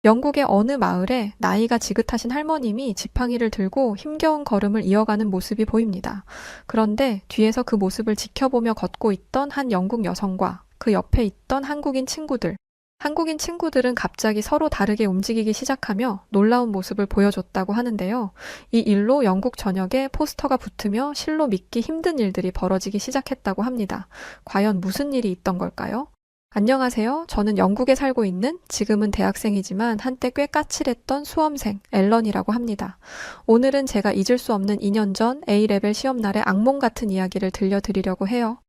영국의 어느 마을에 나이가 지긋하신 할머님이 지팡이를 들고 힘겨운 걸음을 이어가는 모습이 보입니다. 그런데 뒤에서 그 모습을 지켜보며 걷고 있던 한 영국 여성과 그 옆에 있던 한국인 친구들은 갑자기 서로 다르게 움직이기 시작하며 놀라운 모습을 보여줬다고 하는데요. 이 일로 영국 전역에 포스터가 붙으며 실로 믿기 힘든 일들이 벌어지기 시작했다고 합니다. 과연 무슨 일이 있던 걸까요? 안녕하세요. 저는 영국에 살고 있는 지금은 대학생이지만 한때 꽤 까칠했던 수험생 앨런이라고 합니다. 오늘은 제가 잊을 수 없는 2년 전 A레벨 시험날의 악몽 같은 이야기를 들려드리려고 해요.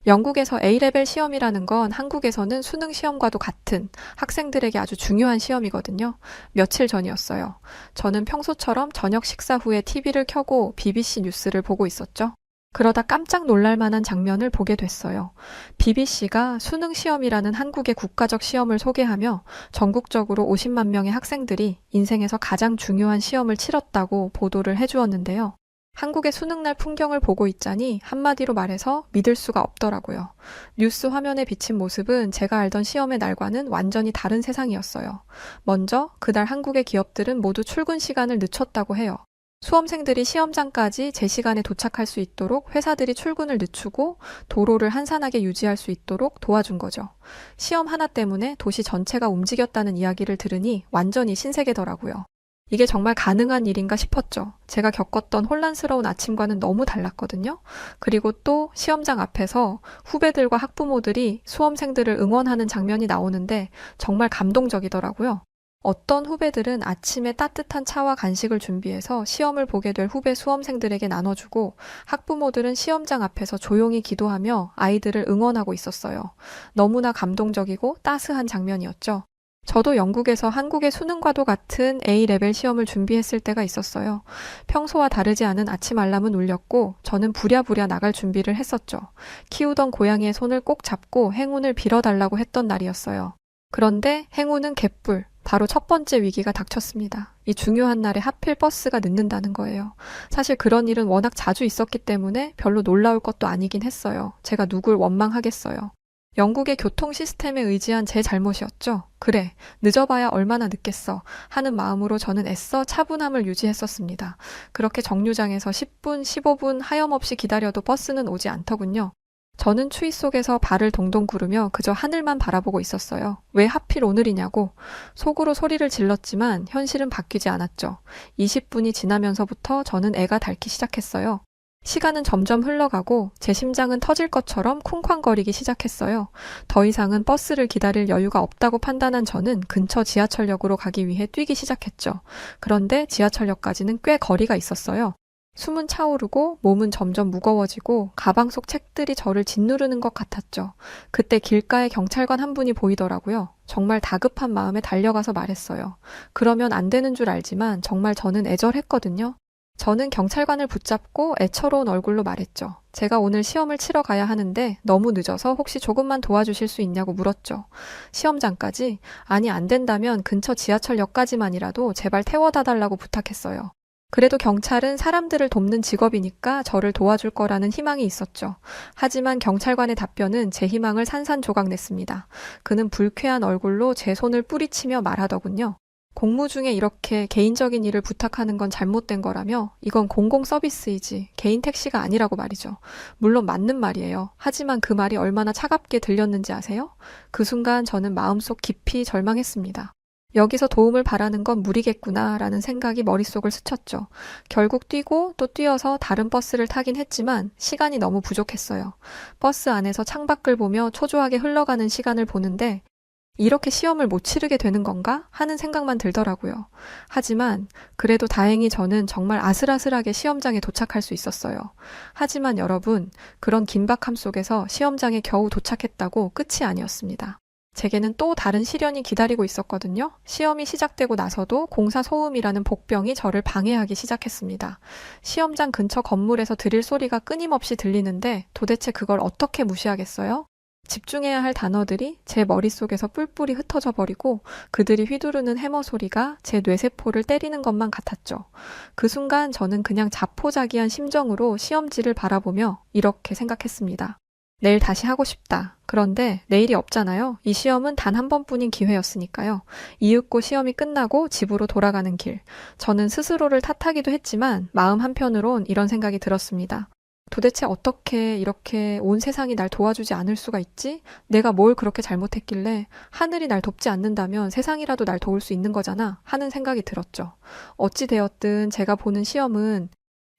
영국에서 A레벨 시험이라는 건 한국에서는 수능 시험과도 같은 학생들에게 아주 중요한 시험이거든요. 며칠 전이었어요. 저는 평소처럼 저녁 식사 후에 TV를 켜고 BBC 뉴스를 보고 있었죠. 그러다 깜짝 놀랄 만한 장면을 보게 됐어요. BBC가 수능 시험이라는 한국의 국가적 시험을 소개하며 전국적으로 50만 명의 학생들이 인생에서 가장 중요한 시험을 치렀다고 보도를 해주었는데요. 한국의 수능날 풍경을 보고 있자니 한마디로 말해서 믿을 수가 없더라고요. 뉴스 화면에 비친 모습은 제가 알던 시험의 날과는 완전히 다른 세상이었어요. 먼저 그날 한국의 기업들은 모두 출근 시간을 늦췄다고 해요. 수험생들이 시험장까지 제 시간에 도착할 수 있도록 회사들이 출근을 늦추고 도로를 한산하게 유지할 수 있도록 도와준 거죠. 시험 하나 때문에 도시 전체가 움직였다는 이야기를 들으니 완전히 신세계더라고요. 이게 정말 가능한 일인가 싶었죠. 제가 겪었던 혼란스러운 아침과는 너무 달랐거든요. 그리고 또 시험장 앞에서 후배들과 학부모들이 수험생들을 응원하는 장면이 나오는데 정말 감동적이더라고요. 어떤 후배들은 아침에 따뜻한 차와 간식을 준비해서 시험을 보게 될 후배 수험생들에게 나눠주고 학부모들은 시험장 앞에서 조용히 기도하며 아이들을 응원하고 있었어요. 너무나 감동적이고 따스한 장면이었죠. 저도 영국에서 한국의 수능과도 같은 A레벨 시험을 준비했을 때가 있었어요. 평소와 다르지 않은 아침 알람은 울렸고 저는 부랴부랴 나갈 준비를 했었죠. 키우던 고양이의 손을 꼭 잡고 행운을 빌어달라고 했던 날이었어요. 그런데 행운은 개뿔. 바로 첫 번째 위기가 닥쳤습니다. 이 중요한 날에 하필 버스가 늦는다는 거예요. 사실 그런 일은 워낙 자주 있었기 때문에 별로 놀라울 것도 아니긴 했어요. 제가 누굴 원망하겠어요. 영국의 교통 시스템에 의지한 제 잘못이었죠. 그래, 늦어봐야 얼마나 늦겠어 하는 마음으로 저는 애써 차분함을 유지했었습니다. 그렇게 정류장에서 10분, 15분 하염없이 기다려도 버스는 오지 않더군요. 저는 추위 속에서 발을 동동 구르며 그저 하늘만 바라보고 있었어요. 왜 하필 오늘이냐고. 속으로 소리를 질렀지만 현실은 바뀌지 않았죠. 20분이 지나면서부터 저는 애가 닳기 시작했어요. 시간은 점점 흘러가고 제 심장은 터질 것처럼 쿵쾅거리기 시작했어요. 더 이상은 버스를 기다릴 여유가 없다고 판단한 저는 근처 지하철역으로 가기 위해 뛰기 시작했죠. 그런데 지하철역까지는 꽤 거리가 있었어요. 숨은 차오르고 몸은 점점 무거워지고 가방 속 책들이 저를 짓누르는 것 같았죠. 그때 길가에 경찰관 한 분이 보이더라고요. 정말 다급한 마음에 달려가서 말했어요. 그러면 안 되는 줄 알지만 정말 저는 애절했거든요. 저는 경찰관을 붙잡고 애처로운 얼굴로 말했죠. 제가 오늘 시험을 치러 가야 하는데 너무 늦어서 혹시 조금만 도와주실 수 있냐고 물었죠. 시험장까지? 아니, 안 된다면 근처 지하철역까지만이라도 제발 태워다 달라고 부탁했어요. 그래도 경찰은 사람들을 돕는 직업이니까 저를 도와줄 거라는 희망이 있었죠. 하지만 경찰관의 답변은 제 희망을 산산조각냈습니다. 그는 불쾌한 얼굴로 제 손을 뿌리치며 말하더군요. 공무 중에 이렇게 개인적인 일을 부탁하는 건 잘못된 거라며 이건 공공 서비스이지 개인 택시가 아니라고 말이죠. 물론 맞는 말이에요. 하지만 그 말이 얼마나 차갑게 들렸는지 아세요? 그 순간 저는 마음속 깊이 절망했습니다. 여기서 도움을 바라는 건 무리겠구나 라는 생각이 머릿속을 스쳤죠. 결국 뛰고 또 뛰어서 다른 버스를 타긴 했지만 시간이 너무 부족했어요. 버스 안에서 창밖을 보며 초조하게 흘러가는 시간을 보는데 이렇게 시험을 못 치르게 되는 건가 하는 생각만 들더라고요. 하지만 그래도 다행히 저는 정말 아슬아슬하게 시험장에 도착할 수 있었어요. 하지만 여러분, 그런 긴박함 속에서 시험장에 겨우 도착했다고 끝이 아니었습니다. 제게는 또 다른 시련이 기다리고 있었거든요. 시험이 시작되고 나서도 공사 소음이라는 복병이 저를 방해하기 시작했습니다. 시험장 근처 건물에서 드릴 소리가 끊임없이 들리는데 도대체 그걸 어떻게 무시하겠어요? 집중해야 할 단어들이 제 머릿속에서 뿔뿔이 흩어져 버리고 그들이 휘두르는 해머 소리가 제 뇌세포를 때리는 것만 같았죠. 그 순간 저는 그냥 자포자기한 심정으로 시험지를 바라보며 이렇게 생각했습니다. 내일 다시 하고 싶다. 그런데 내일이 없잖아요. 이 시험은 단 한 번뿐인 기회였으니까요. 이윽고 시험이 끝나고 집으로 돌아가는 길. 저는 스스로를 탓하기도 했지만 마음 한편으론 이런 생각이 들었습니다. 도대체 어떻게 이렇게 온 세상이 날 도와주지 않을 수가 있지? 내가 뭘 그렇게 잘못했길래 하늘이 날 돕지 않는다면 세상이라도 날 도울 수 있는 거잖아 하는 생각이 들었죠. 어찌 되었든 제가 보는 시험은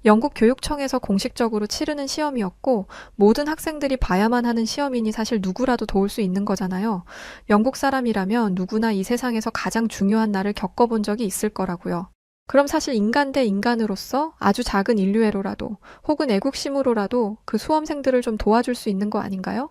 영국 교육청에서 공식적으로 치르는 시험이었고 모든 학생들이 봐야만 하는 시험이니 사실 누구라도 도울 수 있는 거잖아요. 영국 사람이라면 누구나 이 세상에서 가장 중요한 날을 겪어본 적이 있을 거라고요. 그럼 사실 인간 대 인간으로서 아주 작은 인류애로라도 혹은 애국심으로라도 그 수험생들을 좀 도와줄 수 있는 거 아닌가요?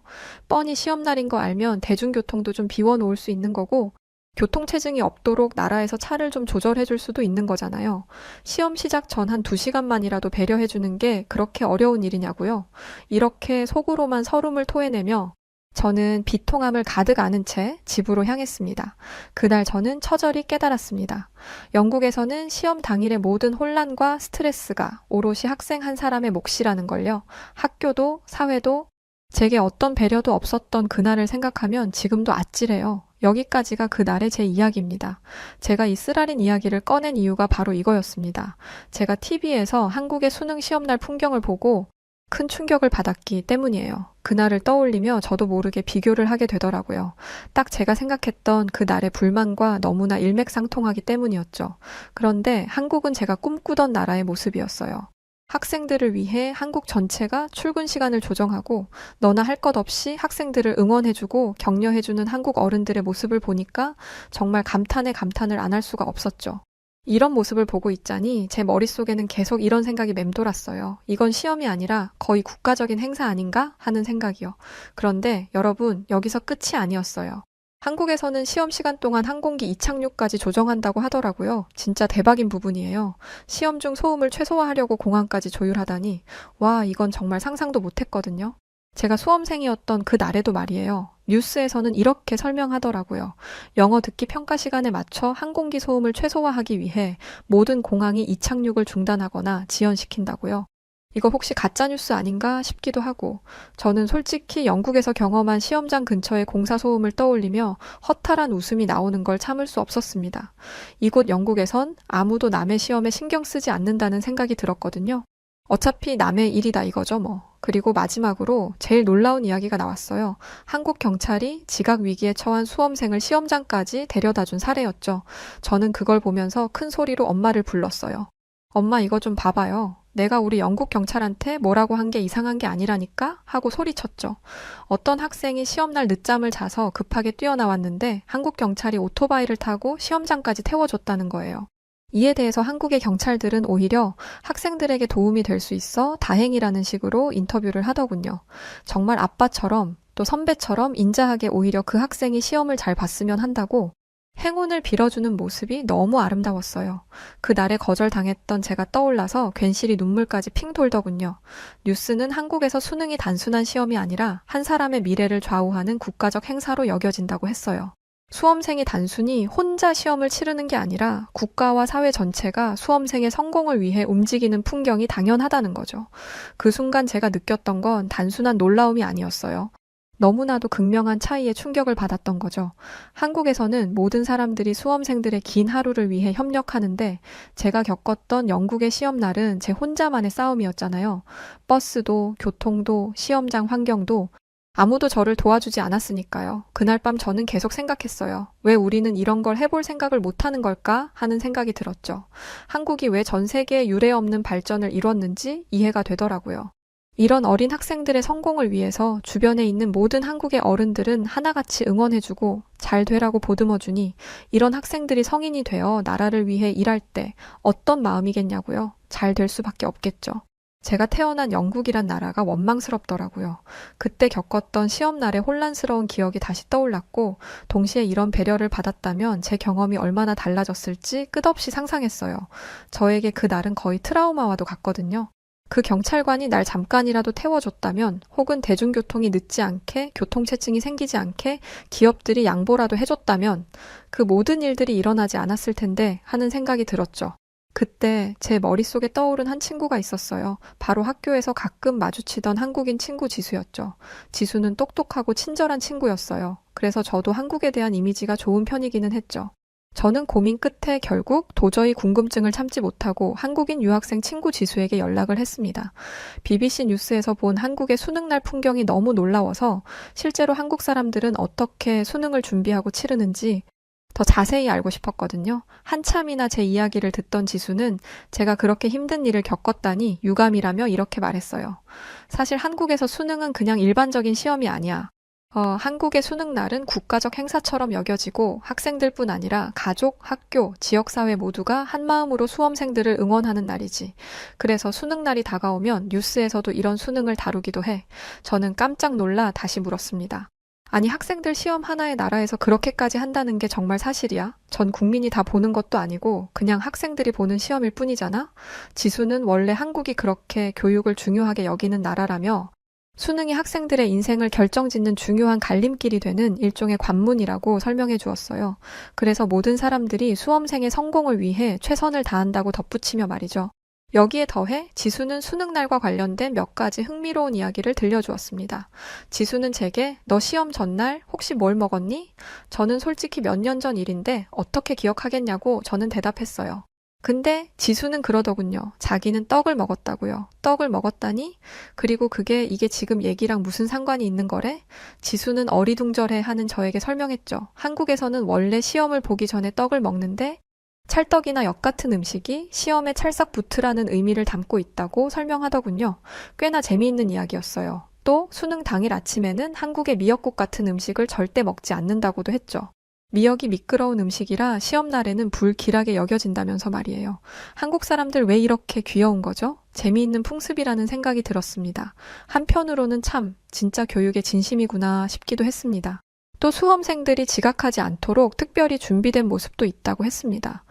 뻔히 시험날인 거 알면 대중교통도 좀 비워놓을 수 있는 거고 교통체증이 없도록 나라에서 차를 좀 조절해 줄 수도 있는 거잖아요. 시험 시작 전 한 2시간만이라도 배려해 주는 게 그렇게 어려운 일이냐고요. 이렇게 속으로만 서름을 토해내며 저는 비통함을 가득 안은 채 집으로 향했습니다. 그날 저는 처절히 깨달았습니다. 영국에서는 시험 당일의 모든 혼란과 스트레스가 오롯이 학생 한 사람의 몫이라는 걸요. 학교도 사회도 제게 어떤 배려도 없었던 그날을 생각하면 지금도 아찔해요. 여기까지가 그날의 제 이야기입니다. 제가 이 쓰라린 이야기를 꺼낸 이유가 바로 이거였습니다. 제가 TV에서 한국의 수능 시험날 풍경을 보고 큰 충격을 받았기 때문이에요. 그날을 떠올리며 저도 모르게 비교를 하게 되더라고요. 딱 제가 생각했던 그날의 불만과 너무나 일맥상통하기 때문이었죠. 그런데 한국은 제가 꿈꾸던 나라의 모습이었어요. 학생들을 위해 한국 전체가 출근 시간을 조정하고 너나 할 것 없이 학생들을 응원해주고 격려해주는 한국 어른들의 모습을 보니까 정말 감탄에 감탄을 안 할 수가 없었죠. 이런 모습을 보고 있자니 제 머릿속에는 계속 이런 생각이 맴돌았어요. 이건 시험이 아니라 거의 국가적인 행사 아닌가 하는 생각이요. 그런데 여러분, 여기서 끝이 아니었어요. 한국에서는 시험 시간 동안 항공기 이착륙까지 조정한다고 하더라고요. 진짜 대박인 부분이에요. 시험 중 소음을 최소화하려고 공항까지 조율하다니, 와, 이건 정말 상상도 못했거든요. 제가 수험생이었던 그 날에도 말이에요. 뉴스에서는 이렇게 설명하더라고요. 영어 듣기 평가 시간에 맞춰 항공기 소음을 최소화하기 위해 모든 공항이 이착륙을 중단하거나 지연시킨다고요. 이거 혹시 가짜뉴스 아닌가 싶기도 하고, 저는 솔직히 영국에서 경험한 시험장 근처의 공사 소음을 떠올리며 허탈한 웃음이 나오는 걸 참을 수 없었습니다. 이곳 영국에선 아무도 남의 시험에 신경 쓰지 않는다는 생각이 들었거든요. 어차피 남의 일이다 이거죠 뭐. 그리고 마지막으로 제일 놀라운 이야기가 나왔어요. 한국 경찰이 지각 위기에 처한 수험생을 시험장까지 데려다준 사례였죠. 저는 그걸 보면서 큰 소리로 엄마를 불렀어요. 엄마 이거 좀 봐봐요. 내가 우리 영국 경찰한테 뭐라고 한 게 이상한 게 아니라니까? 하고 소리쳤죠. 어떤 학생이 시험날 늦잠을 자서 급하게 뛰어나왔는데 한국 경찰이 오토바이를 타고 시험장까지 태워줬다는 거예요. 이에 대해서 한국의 경찰들은 오히려 학생들에게 도움이 될 수 있어 다행이라는 식으로 인터뷰를 하더군요. 정말 아빠처럼 또 선배처럼 인자하게 오히려 그 학생이 시험을 잘 봤으면 한다고 행운을 빌어주는 모습이 너무 아름다웠어요. 그날에 거절당했던 제가 떠올라서 괜시리 눈물까지 핑 돌더군요. 뉴스는 한국에서 수능이 단순한 시험이 아니라 한 사람의 미래를 좌우하는 국가적 행사로 여겨진다고 했어요. 수험생이 단순히 혼자 시험을 치르는 게 아니라 국가와 사회 전체가 수험생의 성공을 위해 움직이는 풍경이 당연하다는 거죠. 그 순간 제가 느꼈던 건 단순한 놀라움이 아니었어요. 너무나도 극명한 차이에 충격을 받았던 거죠. 한국에서는 모든 사람들이 수험생들의 긴 하루를 위해 협력하는데 제가 겪었던 영국의 시험날은 제 혼자만의 싸움이었잖아요. 버스도, 교통도, 시험장 환경도 아무도 저를 도와주지 않았으니까요. 그날 밤 저는 계속 생각했어요. 왜 우리는 이런 걸 해볼 생각을 못하는 걸까 하는 생각이 들었죠. 한국이 왜 전 세계에 유례없는 발전을 이뤘는지 이해가 되더라고요. 이런 어린 학생들의 성공을 위해서 주변에 있는 모든 한국의 어른들은 하나같이 응원해주고 잘 되라고 보듬어주니 이런 학생들이 성인이 되어 나라를 위해 일할 때 어떤 마음이겠냐고요. 잘 될 수밖에 없겠죠. 제가 태어난 영국이란 나라가 원망스럽더라고요. 그때 겪었던 시험날의 혼란스러운 기억이 다시 떠올랐고 동시에 이런 배려를 받았다면 제 경험이 얼마나 달라졌을지 끝없이 상상했어요. 저에게 그 날은 거의 트라우마와도 같거든요. 그 경찰관이 날 잠깐이라도 태워줬다면 혹은 대중교통이 늦지 않게 교통체증이 생기지 않게 기업들이 양보라도 해줬다면 그 모든 일들이 일어나지 않았을 텐데 하는 생각이 들었죠. 그때 제 머릿속에 떠오른 한 친구가 있었어요. 바로 학교에서 가끔 마주치던 한국인 친구 지수였죠. 지수는 똑똑하고 친절한 친구였어요. 그래서 저도 한국에 대한 이미지가 좋은 편이기는 했죠. 저는 고민 끝에 결국 도저히 궁금증을 참지 못하고 한국인 유학생 친구 지수에게 연락을 했습니다. BBC 뉴스에서 본 한국의 수능날 풍경이 너무 놀라워서 실제로 한국 사람들은 어떻게 수능을 준비하고 치르는지 더 자세히 알고 싶었거든요. 한참이나 제 이야기를 듣던 지수는 제가 그렇게 힘든 일을 겪었다니 유감이라며 이렇게 말했어요. 사실 한국에서 수능은 그냥 일반적인 시험이 아니야. 한국의 수능날은 국가적 행사처럼 여겨지고 학생들뿐 아니라 가족, 학교, 지역사회 모두가 한마음으로 수험생들을 응원하는 날이지. 그래서 수능날이 다가오면 뉴스에서도 이런 수능을 다루기도 해. 저는 깜짝 놀라 다시 물었습니다. 아니, 학생들 시험 하나의 나라에서 그렇게까지 한다는 게 정말 사실이야? 전 국민이 다 보는 것도 아니고 그냥 학생들이 보는 시험일 뿐이잖아? 지수는 원래 한국이 그렇게 교육을 중요하게 여기는 나라라며 수능이 학생들의 인생을 결정짓는 중요한 갈림길이 되는 일종의 관문이라고 설명해 주었어요. 그래서 모든 사람들이 수험생의 성공을 위해 최선을 다한다고 덧붙이며 말이죠. 여기에 더해 지수는 수능날과 관련된 몇 가지 흥미로운 이야기를 들려주었습니다. 지수는 제게 너 시험 전날 혹시 뭘 먹었니? 저는 솔직히 몇 년 전 일인데 어떻게 기억하겠냐고 저는 대답했어요. 근데 지수는 그러더군요. 자기는 떡을 먹었다고요. 떡을 먹었다니? 그리고 이게 지금 얘기랑 무슨 상관이 있는 거래? 지수는 어리둥절해 하는 저에게 설명했죠. 한국에서는 원래 시험을 보기 전에 떡을 먹는데 찰떡이나 역 같은 음식이 시험에 찰싹 붙으라는 의미를 담고 있다고 설명하더군요. 꽤나 재미있는 이야기였어요. 또 수능 당일 아침에는 한국의 미역국 같은 음식을 절대 먹지 않는다고도 했죠. 미역이 미끄러운 음식이라 시험날에는 불길하게 여겨진다면서 말이에요. 한국 사람들 왜 이렇게 귀여운 거죠? 재미있는 풍습이라는 생각이 들었습니다. 한편으로는 참 진짜 교육의 진심이구나 싶기도 했습니다. 또 수험생들이 지각하지 않도록 특별히 준비된 모습도 있다고 했습니다.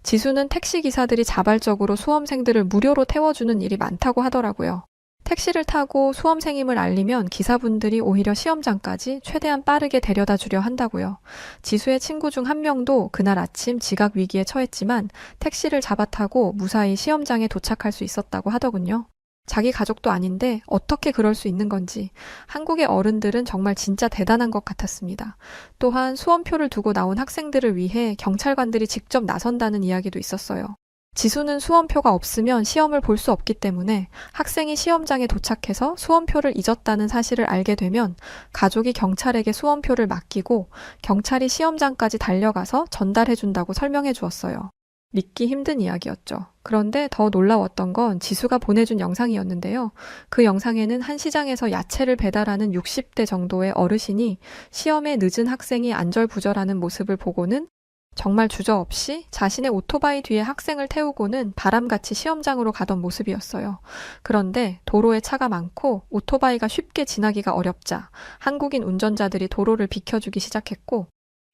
지수는 택시기사들이 자발적으로 수험생들을 무료로 태워주는 일이 많다고 하더라고요. 택시를 타고 수험생임을 알리면 기사분들이 오히려 시험장까지 최대한 빠르게 데려다 주려 한다고요. 지수의 친구 중 한 명도 그날 아침 지각 위기에 처했지만 택시를 잡아 타고 무사히 시험장에 도착할 수 있었다고 하더군요. 자기 가족도 아닌데 어떻게 그럴 수 있는 건지 한국의 어른들은 정말 진짜 대단한 것 같았습니다. 또한 수험표를 두고 나온 학생들을 위해 경찰관들이 직접 나선다는 이야기도 있었어요. 지수는 수험표가 없으면 시험을 볼 수 없기 때문에 학생이 시험장에 도착해서 수험표를 잊었다는 사실을 알게 되면 가족이 경찰에게 수험표를 맡기고 경찰이 시험장까지 달려가서 전달해준다고 설명해 주었어요. 믿기 힘든 이야기였죠. 그런데 더 놀라웠던 건 지수가 보내준 영상이었는데요. 그 영상에는 한 시장에서 야채를 배달하는 60대 정도의 어르신이 시험에 늦은 학생이 안절부절하는 모습을 보고는 정말 주저없이 자신의 오토바이 뒤에 학생을 태우고는 바람같이 시험장으로 가던 모습이었어요. 그런데 도로에 차가 많고 오토바이가 쉽게 지나기가 어렵자 한국인 운전자들이 도로를 비켜주기 시작했고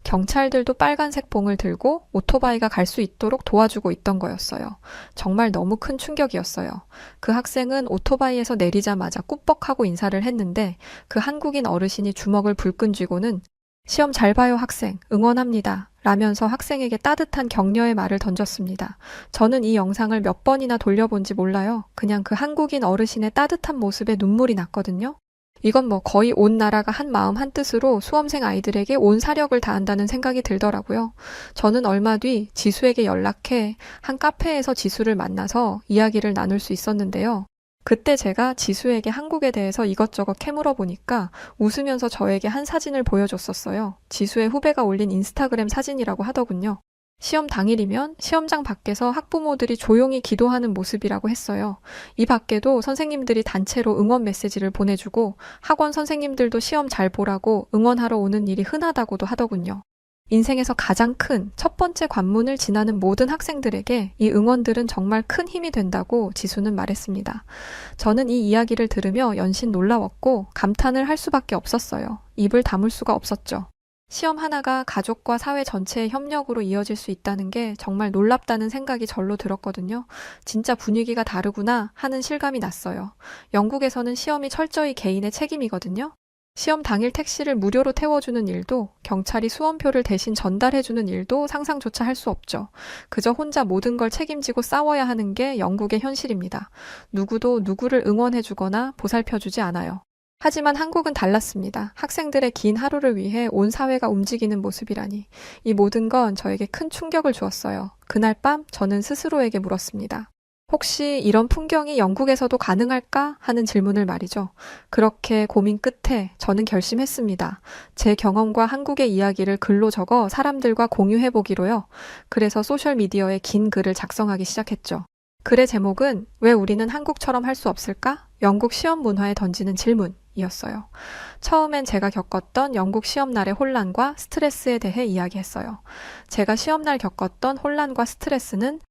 경찰들도 빨간색 봉을 들고 오토바이가 갈 수 있도록 도와주고 있던 거였어요. 정말 너무 큰 충격이었어요. 그 학생은 오토바이에서 내리자마자 꾸벅하고 인사를 했는데 그 한국인 어르신이 주먹을 불끈 쥐고는 시험 잘 봐요 학생, 응원합니다. 라면서 학생에게 따뜻한 격려의 말을 던졌습니다. 저는 이 영상을 몇 번이나 돌려본지 몰라요. 그냥 그 한국인 어르신의 따뜻한 모습에 눈물이 났거든요. 이건 거의 온 나라가 한 마음 한 뜻으로 수험생 아이들에게 온 사력을 다한다는 생각이 들더라고요. 저는 얼마 뒤 지수에게 연락해 한 카페에서 지수를 만나서 이야기를 나눌 수 있었는데요. 그때 제가 지수에게 한국에 대해서 이것저것 캐물어 보니까 웃으면서 저에게 한 사진을 보여줬었어요. 지수의 후배가 올린 인스타그램 사진이라고 하더군요. 시험 당일이면 시험장 밖에서 학부모들이 조용히 기도하는 모습이라고 했어요. 이 밖에도 선생님들이 단체로 응원 메시지를 보내주고 학원 선생님들도 시험 잘 보라고 응원하러 오는 일이 흔하다고도 하더군요. 인생에서 가장 큰 첫 번째 관문을 지나는 모든 학생들에게 이 응원들은 정말 큰 힘이 된다고 지수는 말했습니다. 저는 이 이야기를 들으며 연신 놀라웠고 감탄을 할 수밖에 없었어요. 입을 다물 수가 없었죠. 시험 하나가 가족과 사회 전체의 협력으로 이어질 수 있다는 게 정말 놀랍다는 생각이 절로 들었거든요. 진짜 분위기가 다르구나 하는 실감이 났어요. 영국에서는 시험이 철저히 개인의 책임이거든요. 시험 당일 택시를 무료로 태워주는 일도, 경찰이 수험표를 대신 전달해주는 일도 상상조차 할 수 없죠. 그저 혼자 모든 걸 책임지고 싸워야 하는 게 영국의 현실입니다. 누구도 누구를 응원해주거나 보살펴주지 않아요. 하지만 한국은 달랐습니다. 학생들의 긴 하루를 위해 온 사회가 움직이는 모습이라니. 이 모든 건 저에게 큰 충격을 주었어요. 그날 밤 저는 스스로에게 물었습니다. 혹시 이런 풍경이 영국에서도 가능할까 하는 질문을 말이죠. 그렇게 고민 끝에 저는 결심했습니다. 제 경험과 한국의 이야기를 글로 적어 사람들과 공유해보기로요. 그래서 소셜미디어에 긴 글을 작성하기 시작했죠. 글의 제목은 왜 우리는 한국처럼 할 수 없을까? 영국 시험 문화에 던지는 질문이었어요. 처음엔 제가 겪었던 영국 시험날의 혼란과 스트레스에 대해 이야기했어요. 제가 시험날 겪었던 혼란과 스트레스는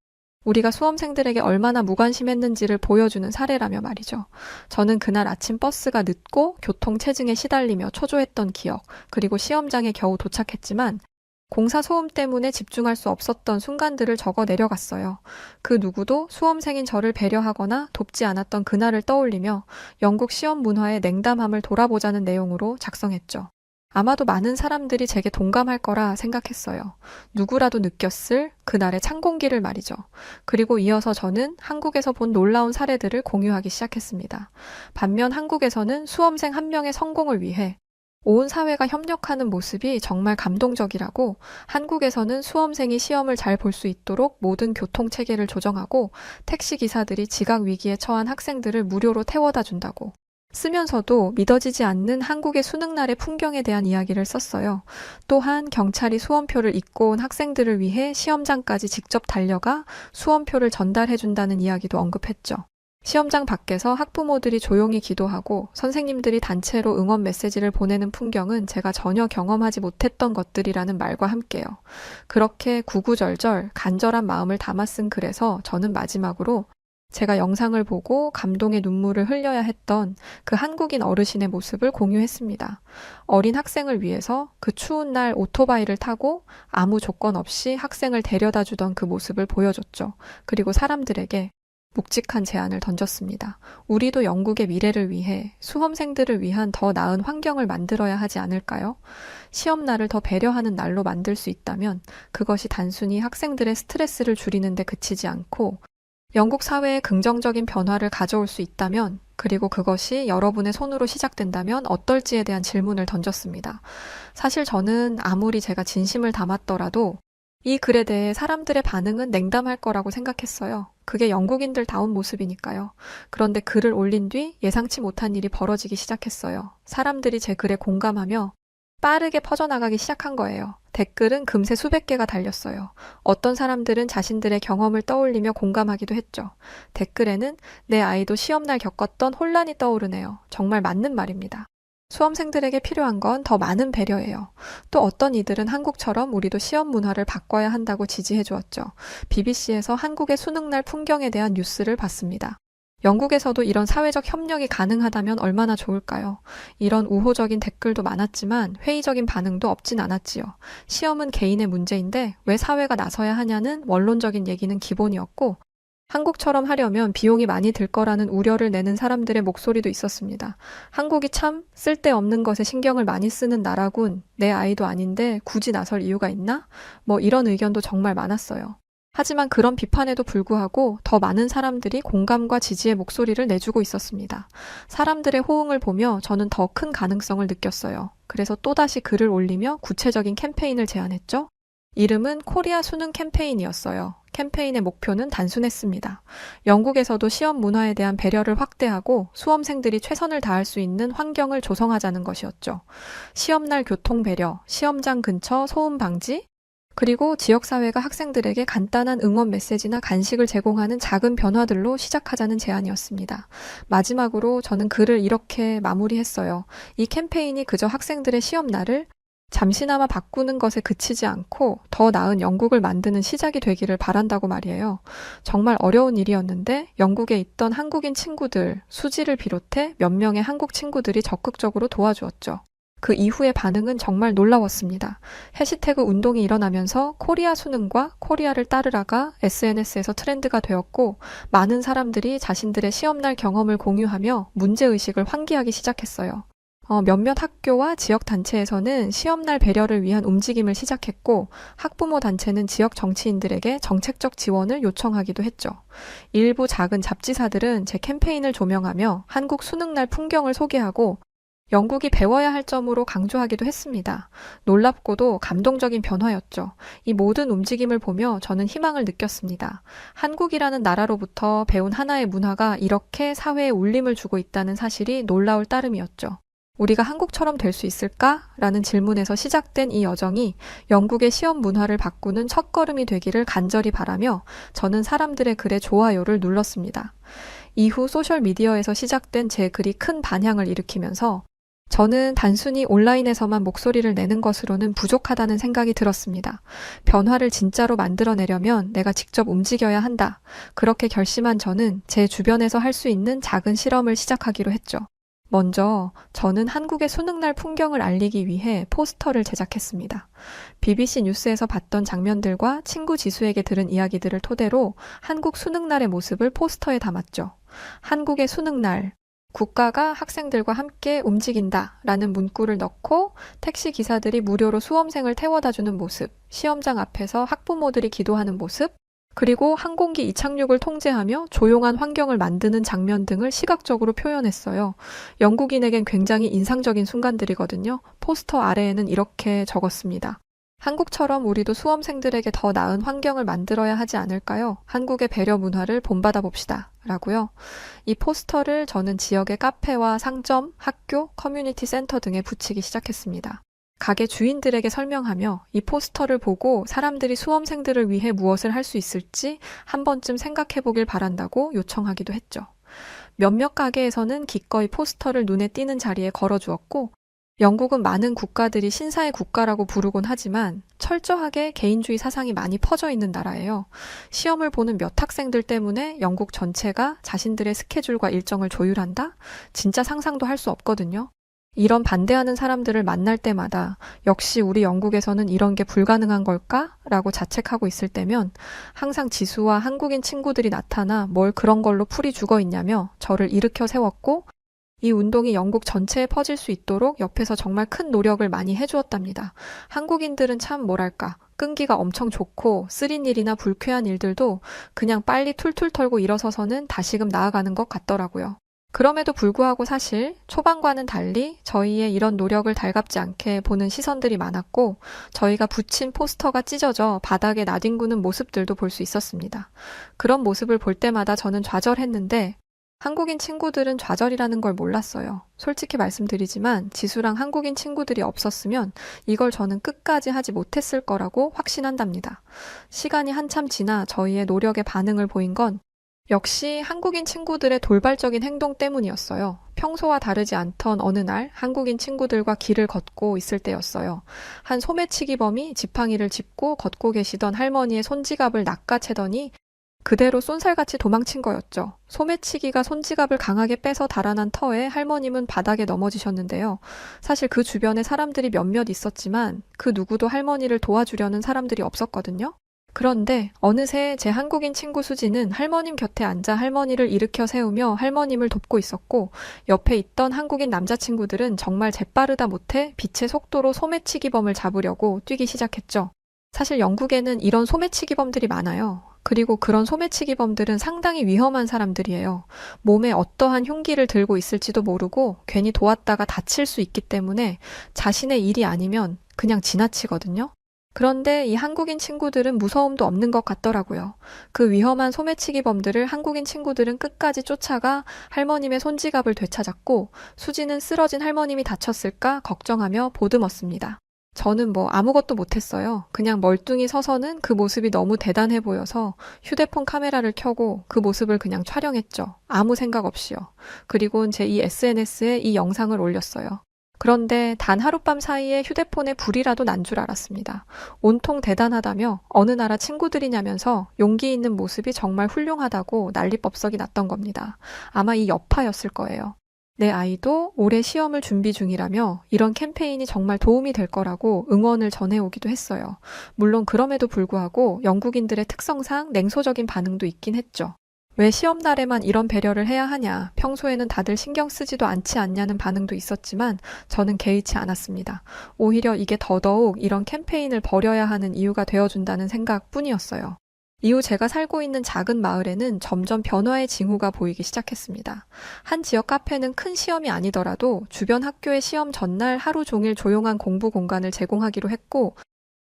우리가 수험생들에게 얼마나 무관심했는지를 보여주는 사례라며 말이죠. 저는 그날 아침 버스가 늦고 교통체증에 시달리며 초조했던 기억, 그리고 시험장에 겨우 도착했지만 공사 소음 때문에 집중할 수 없었던 순간들을 적어 내려갔어요. 그 누구도 수험생인 저를 배려하거나 돕지 않았던 그날을 떠올리며 영국 시험 문화의 냉담함을 돌아보자는 내용으로 작성했죠. 아마도 많은 사람들이 제게 동감할 거라 생각했어요. 누구라도 느꼈을 그날의 찬 공기를 말이죠. 그리고 이어서 저는 한국에서 본 놀라운 사례들을 공유하기 시작했습니다. 반면 한국에서는 수험생 한 명의 성공을 위해 온 사회가 협력하는 모습이 정말 감동적이라고, 한국에서는 수험생이 시험을 잘 볼 수 있도록 모든 교통체계를 조정하고 택시 기사들이 지각 위기에 처한 학생들을 무료로 태워다 준다고, 쓰면서도 믿어지지 않는 한국의 수능날의 풍경에 대한 이야기를 썼어요. 또한 경찰이 수험표를 잊고 온 학생들을 위해 시험장까지 직접 달려가 수험표를 전달해준다는 이야기도 언급했죠. 시험장 밖에서 학부모들이 조용히 기도하고 선생님들이 단체로 응원 메시지를 보내는 풍경은 제가 전혀 경험하지 못했던 것들이라는 말과 함께요. 그렇게 구구절절 간절한 마음을 담아 쓴 글에서 저는 마지막으로 제가 영상을 보고 감동의 눈물을 흘려야 했던 그 한국인 어르신의 모습을 공유했습니다. 어린 학생을 위해서 그 추운 날 오토바이를 타고 아무 조건 없이 학생을 데려다 주던 그 모습을 보여줬죠. 그리고 사람들에게 묵직한 제안을 던졌습니다. 우리도 영국의 미래를 위해 수험생들을 위한 더 나은 환경을 만들어야 하지 않을까요? 시험날을 더 배려하는 날로 만들 수 있다면 그것이 단순히 학생들의 스트레스를 줄이는 데 그치지 않고 영국 사회에 긍정적인 변화를 가져올 수 있다면, 그리고 그것이 여러분의 손으로 시작된다면 어떨지에 대한 질문을 던졌습니다. 사실 저는 아무리 제가 진심을 담았더라도 이 글에 대해 사람들의 반응은 냉담할 거라고 생각했어요. 그게 영국인들다운 모습이니까요. 그런데 글을 올린 뒤 예상치 못한 일이 벌어지기 시작했어요. 사람들이 제 글에 공감하며 빠르게 퍼져나가기 시작한 거예요. 댓글은 금세 수백 개가 달렸어요. 어떤 사람들은 자신들의 경험을 떠올리며 공감하기도 했죠. 댓글에는 내 아이도 시험날 겪었던 혼란이 떠오르네요. 정말 맞는 말입니다. 수험생들에게 필요한 건 더 많은 배려예요. 또 어떤 이들은 한국처럼 우리도 시험 문화를 바꿔야 한다고 지지해 주었죠. BBC에서 한국의 수능날 풍경에 대한 뉴스를 봤습니다. 영국에서도 이런 사회적 협력이 가능하다면 얼마나 좋을까요? 이런 우호적인 댓글도 많았지만 회의적인 반응도 없진 않았지요. 시험은 개인의 문제인데 왜 사회가 나서야 하냐는 원론적인 얘기는 기본이었고, 한국처럼 하려면 비용이 많이 들 거라는 우려를 내는 사람들의 목소리도 있었습니다. 한국이 참 쓸데없는 것에 신경을 많이 쓰는 나라군. 내 아이도 아닌데 굳이 나설 이유가 있나? 이런 의견도 정말 많았어요. 하지만 그런 비판에도 불구하고 더 많은 사람들이 공감과 지지의 목소리를 내주고 있었습니다. 사람들의 호응을 보며 저는 더 큰 가능성을 느꼈어요. 그래서 또다시 글을 올리며 구체적인 캠페인을 제안했죠. 이름은 코리아 수능 캠페인이었어요. 캠페인의 목표는 단순했습니다. 영국에서도 시험 문화에 대한 배려를 확대하고 수험생들이 최선을 다할 수 있는 환경을 조성하자는 것이었죠. 시험날 교통 배려, 시험장 근처 소음 방지, 그리고 지역사회가 학생들에게 간단한 응원 메시지나 간식을 제공하는 작은 변화들로 시작하자는 제안이었습니다. 마지막으로 저는 글을 이렇게 마무리했어요. 이 캠페인이 그저 학생들의 시험날을 잠시나마 바꾸는 것에 그치지 않고 더 나은 영국을 만드는 시작이 되기를 바란다고 말이에요. 정말 어려운 일이었는데 영국에 있던 한국인 친구들, 수지를 비롯해 몇 명의 한국 친구들이 적극적으로 도와주었죠. 그 이후의 반응은 정말 놀라웠습니다. 해시태그 운동이 일어나면서 코리아 수능과 코리아를 따르라가 SNS에서 트렌드가 되었고, 많은 사람들이 자신들의 시험날 경험을 공유하며 문제의식을 환기하기 시작했어요. 몇몇 학교와 지역 단체에서는 시험날 배려를 위한 움직임을 시작했고, 학부모 단체는 지역 정치인들에게 정책적 지원을 요청하기도 했죠. 일부 작은 잡지사들은 제 캠페인을 조명하며 한국 수능날 풍경을 소개하고 영국이 배워야 할 점으로 강조하기도 했습니다. 놀랍고도 감동적인 변화였죠. 이 모든 움직임을 보며 저는 희망을 느꼈습니다. 한국이라는 나라로부터 배운 하나의 문화가 이렇게 사회에 울림을 주고 있다는 사실이 놀라울 따름이었죠. 우리가 한국처럼 될 수 있을까? 라는 질문에서 시작된 이 여정이 영국의 시험 문화를 바꾸는 첫걸음이 되기를 간절히 바라며 저는 사람들의 글에 좋아요를 눌렀습니다. 이후 소셜미디어에서 시작된 제 글이 큰 반향을 일으키면서 저는 단순히 온라인에서만 목소리를 내는 것으로는 부족하다는 생각이 들었습니다. 변화를 진짜로 만들어내려면 내가 직접 움직여야 한다. 그렇게 결심한 저는 제 주변에서 할 수 있는 작은 실험을 시작하기로 했죠. 먼저 저는 한국의 수능날 풍경을 알리기 위해 포스터를 제작했습니다. BBC 뉴스에서 봤던 장면들과 친구 지수에게 들은 이야기들을 토대로 한국 수능날의 모습을 포스터에 담았죠. 한국의 수능날, 국가가 학생들과 함께 움직인다 라는 문구를 넣고 택시 기사들이 무료로 수험생을 태워다주는 모습, 시험장 앞에서 학부모들이 기도하는 모습, 그리고 항공기 이착륙을 통제하며 조용한 환경을 만드는 장면 등을 시각적으로 표현했어요. 영국인에겐 굉장히 인상적인 순간들이거든요. 포스터 아래에는 이렇게 적었습니다. 한국처럼 우리도 수험생들에게 더 나은 환경을 만들어야 하지 않을까요? 한국의 배려 문화를 본받아 봅시다. 라고요. 이 포스터를 저는 지역의 카페와 상점, 학교, 커뮤니티 센터 등에 붙이기 시작했습니다. 가게 주인들에게 설명하며 이 포스터를 보고 사람들이 수험생들을 위해 무엇을 할 수 있을지 한 번쯤 생각해 보길 바란다고 요청하기도 했죠. 몇몇 가게에서는 기꺼이 포스터를 눈에 띄는 자리에 걸어주었고, 영국은 많은 국가들이 신사의 국가라고 부르곤 하지만 철저하게 개인주의 사상이 많이 퍼져 있는 나라예요. 시험을 보는 몇 학생들 때문에 영국 전체가 자신들의 스케줄과 일정을 조율한다? 진짜 상상도 할 수 없거든요. 이런 반대하는 사람들을 만날 때마다 역시 우리 영국에서는 이런 게 불가능한 걸까? 라고 자책하고 있을 때면 항상 지수와 한국인 친구들이 나타나 뭘 그런 걸로 풀이 죽어 있냐며 저를 일으켜 세웠고, 이 운동이 영국 전체에 퍼질 수 있도록 옆에서 정말 큰 노력을 많이 해주었답니다. 한국인들은 참 뭐랄까, 끈기가 엄청 좋고 쓰린 일이나 불쾌한 일들도 그냥 빨리 툴툴 털고 일어서서는 다시금 나아가는 것 같더라고요. 그럼에도 불구하고 사실 초반과는 달리 저희의 이런 노력을 달갑지 않게 보는 시선들이 많았고, 저희가 붙인 포스터가 찢어져 바닥에 나뒹구는 모습들도 볼 수 있었습니다. 그런 모습을 볼 때마다 저는 좌절했는데 한국인 친구들은 좌절이라는 걸 몰랐어요. 솔직히 말씀드리지만 지수랑 한국인 친구들이 없었으면 이걸 저는 끝까지 하지 못했을 거라고 확신한답니다. 시간이 한참 지나 저희의 노력에 반응을 보인 건 역시 한국인 친구들의 돌발적인 행동 때문이었어요. 평소와 다르지 않던 어느 날 한국인 친구들과 길을 걷고 있을 때였어요. 한 소매치기범이 지팡이를 짚고 걷고 계시던 할머니의 손지갑을 낚아채더니 그대로 쏜살같이 도망친 거였죠. 소매치기가 손지갑을 강하게 빼서 달아난 터에 할머님은 바닥에 넘어지셨는데요. 사실 그 주변에 사람들이 몇몇 있었지만 그 누구도 할머니를 도와주려는 사람들이 없었거든요. 그런데 어느새 제 한국인 친구 수지는 할머님 곁에 앉아 할머니를 일으켜 세우며 할머님을 돕고 있었고, 옆에 있던 한국인 남자친구들은 정말 재빠르다 못해 빛의 속도로 소매치기범을 잡으려고 뛰기 시작했죠. 사실 영국에는 이런 소매치기범들이 많아요. 그리고 그런 소매치기범들은 상당히 위험한 사람들이에요. 몸에 어떠한 흉기를 들고 있을지도 모르고 괜히 도왔다가 다칠 수 있기 때문에 자신의 일이 아니면 그냥 지나치거든요. 그런데 이 한국인 친구들은 무서움도 없는 것 같더라고요. 그 위험한 소매치기범들을 한국인 친구들은 끝까지 쫓아가 할머님의 손지갑을 되찾았고, 수지는 쓰러진 할머님이 다쳤을까 걱정하며 보듬었습니다. 저는 아무것도 못했어요. 그냥 멀뚱히 서서는 그 모습이 너무 대단해 보여서 휴대폰 카메라를 켜고 그 모습을 그냥 촬영했죠. 아무 생각 없이요. 그리고 제 이 SNS에 이 영상을 올렸어요. 그런데 단 하룻밤 사이에 휴대폰에 불이라도 난 줄 알았습니다. 온통 대단하다며 어느 나라 친구들이냐면서 용기 있는 모습이 정말 훌륭하다고 난리법석이 났던 겁니다. 아마 이 여파였을 거예요. 내 아이도 올해 시험을 준비 중이라며 이런 캠페인이 정말 도움이 될 거라고 응원을 전해오기도 했어요. 물론 그럼에도 불구하고 영국인들의 특성상 냉소적인 반응도 있긴 했죠. 왜 시험날에만 이런 배려를 해야 하냐, 평소에는 다들 신경 쓰지도 않지 않냐는 반응도 있었지만 저는 개의치 않았습니다. 오히려 이게 더더욱 이런 캠페인을 벌여야 하는 이유가 되어준다는 생각뿐이었어요. 이후 제가 살고 있는 작은 마을에는 점점 변화의 징후가 보이기 시작했습니다. 한 지역 카페는 큰 시험이 아니더라도 주변 학교의 시험 전날 하루 종일 조용한 공부 공간을 제공하기로 했고,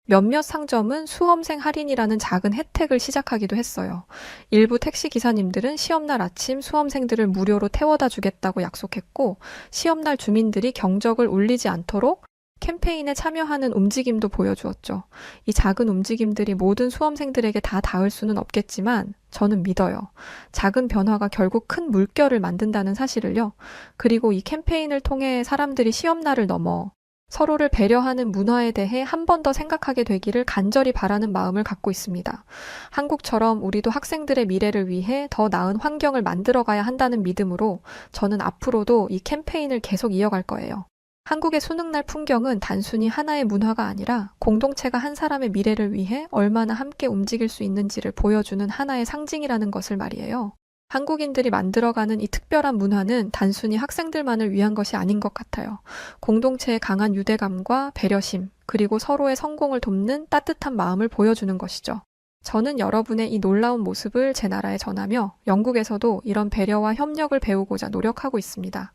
몇몇 상점은 수험생 할인이라는 작은 혜택을 시작하기도 했어요. 일부 택시 기사님들은 시험날 아침 수험생들을 무료로 태워다 주겠다고 약속했고, 시험날 주민들이 경적을 울리지 않도록 캠페인에 참여하는 움직임도 보여주었죠. 이 작은 움직임들이 모든 수험생들에게 다 닿을 수는 없겠지만 저는 믿어요. 작은 변화가 결국 큰 물결을 만든다는 사실을요. 그리고 이 캠페인을 통해 사람들이 시험날을 넘어 서로를 배려하는 문화에 대해 한 번 더 생각하게 되기를 간절히 바라는 마음을 갖고 있습니다. 한국처럼 우리도 학생들의 미래를 위해 더 나은 환경을 만들어가야 한다는 믿음으로 저는 앞으로도 이 캠페인을 계속 이어갈 거예요. 한국의 수능날 풍경은 단순히 하나의 문화가 아니라 공동체가 한 사람의 미래를 위해 얼마나 함께 움직일 수 있는지를 보여주는 하나의 상징이라는 것을 말이에요. 한국인들이 만들어가는 이 특별한 문화는 단순히 학생들만을 위한 것이 아닌 것 같아요. 공동체의 강한 유대감과 배려심, 그리고 서로의 성공을 돕는 따뜻한 마음을 보여주는 것이죠. 저는 여러분의 이 놀라운 모습을 제 나라에 전하며 영국에서도 이런 배려와 협력을 배우고자 노력하고 있습니다.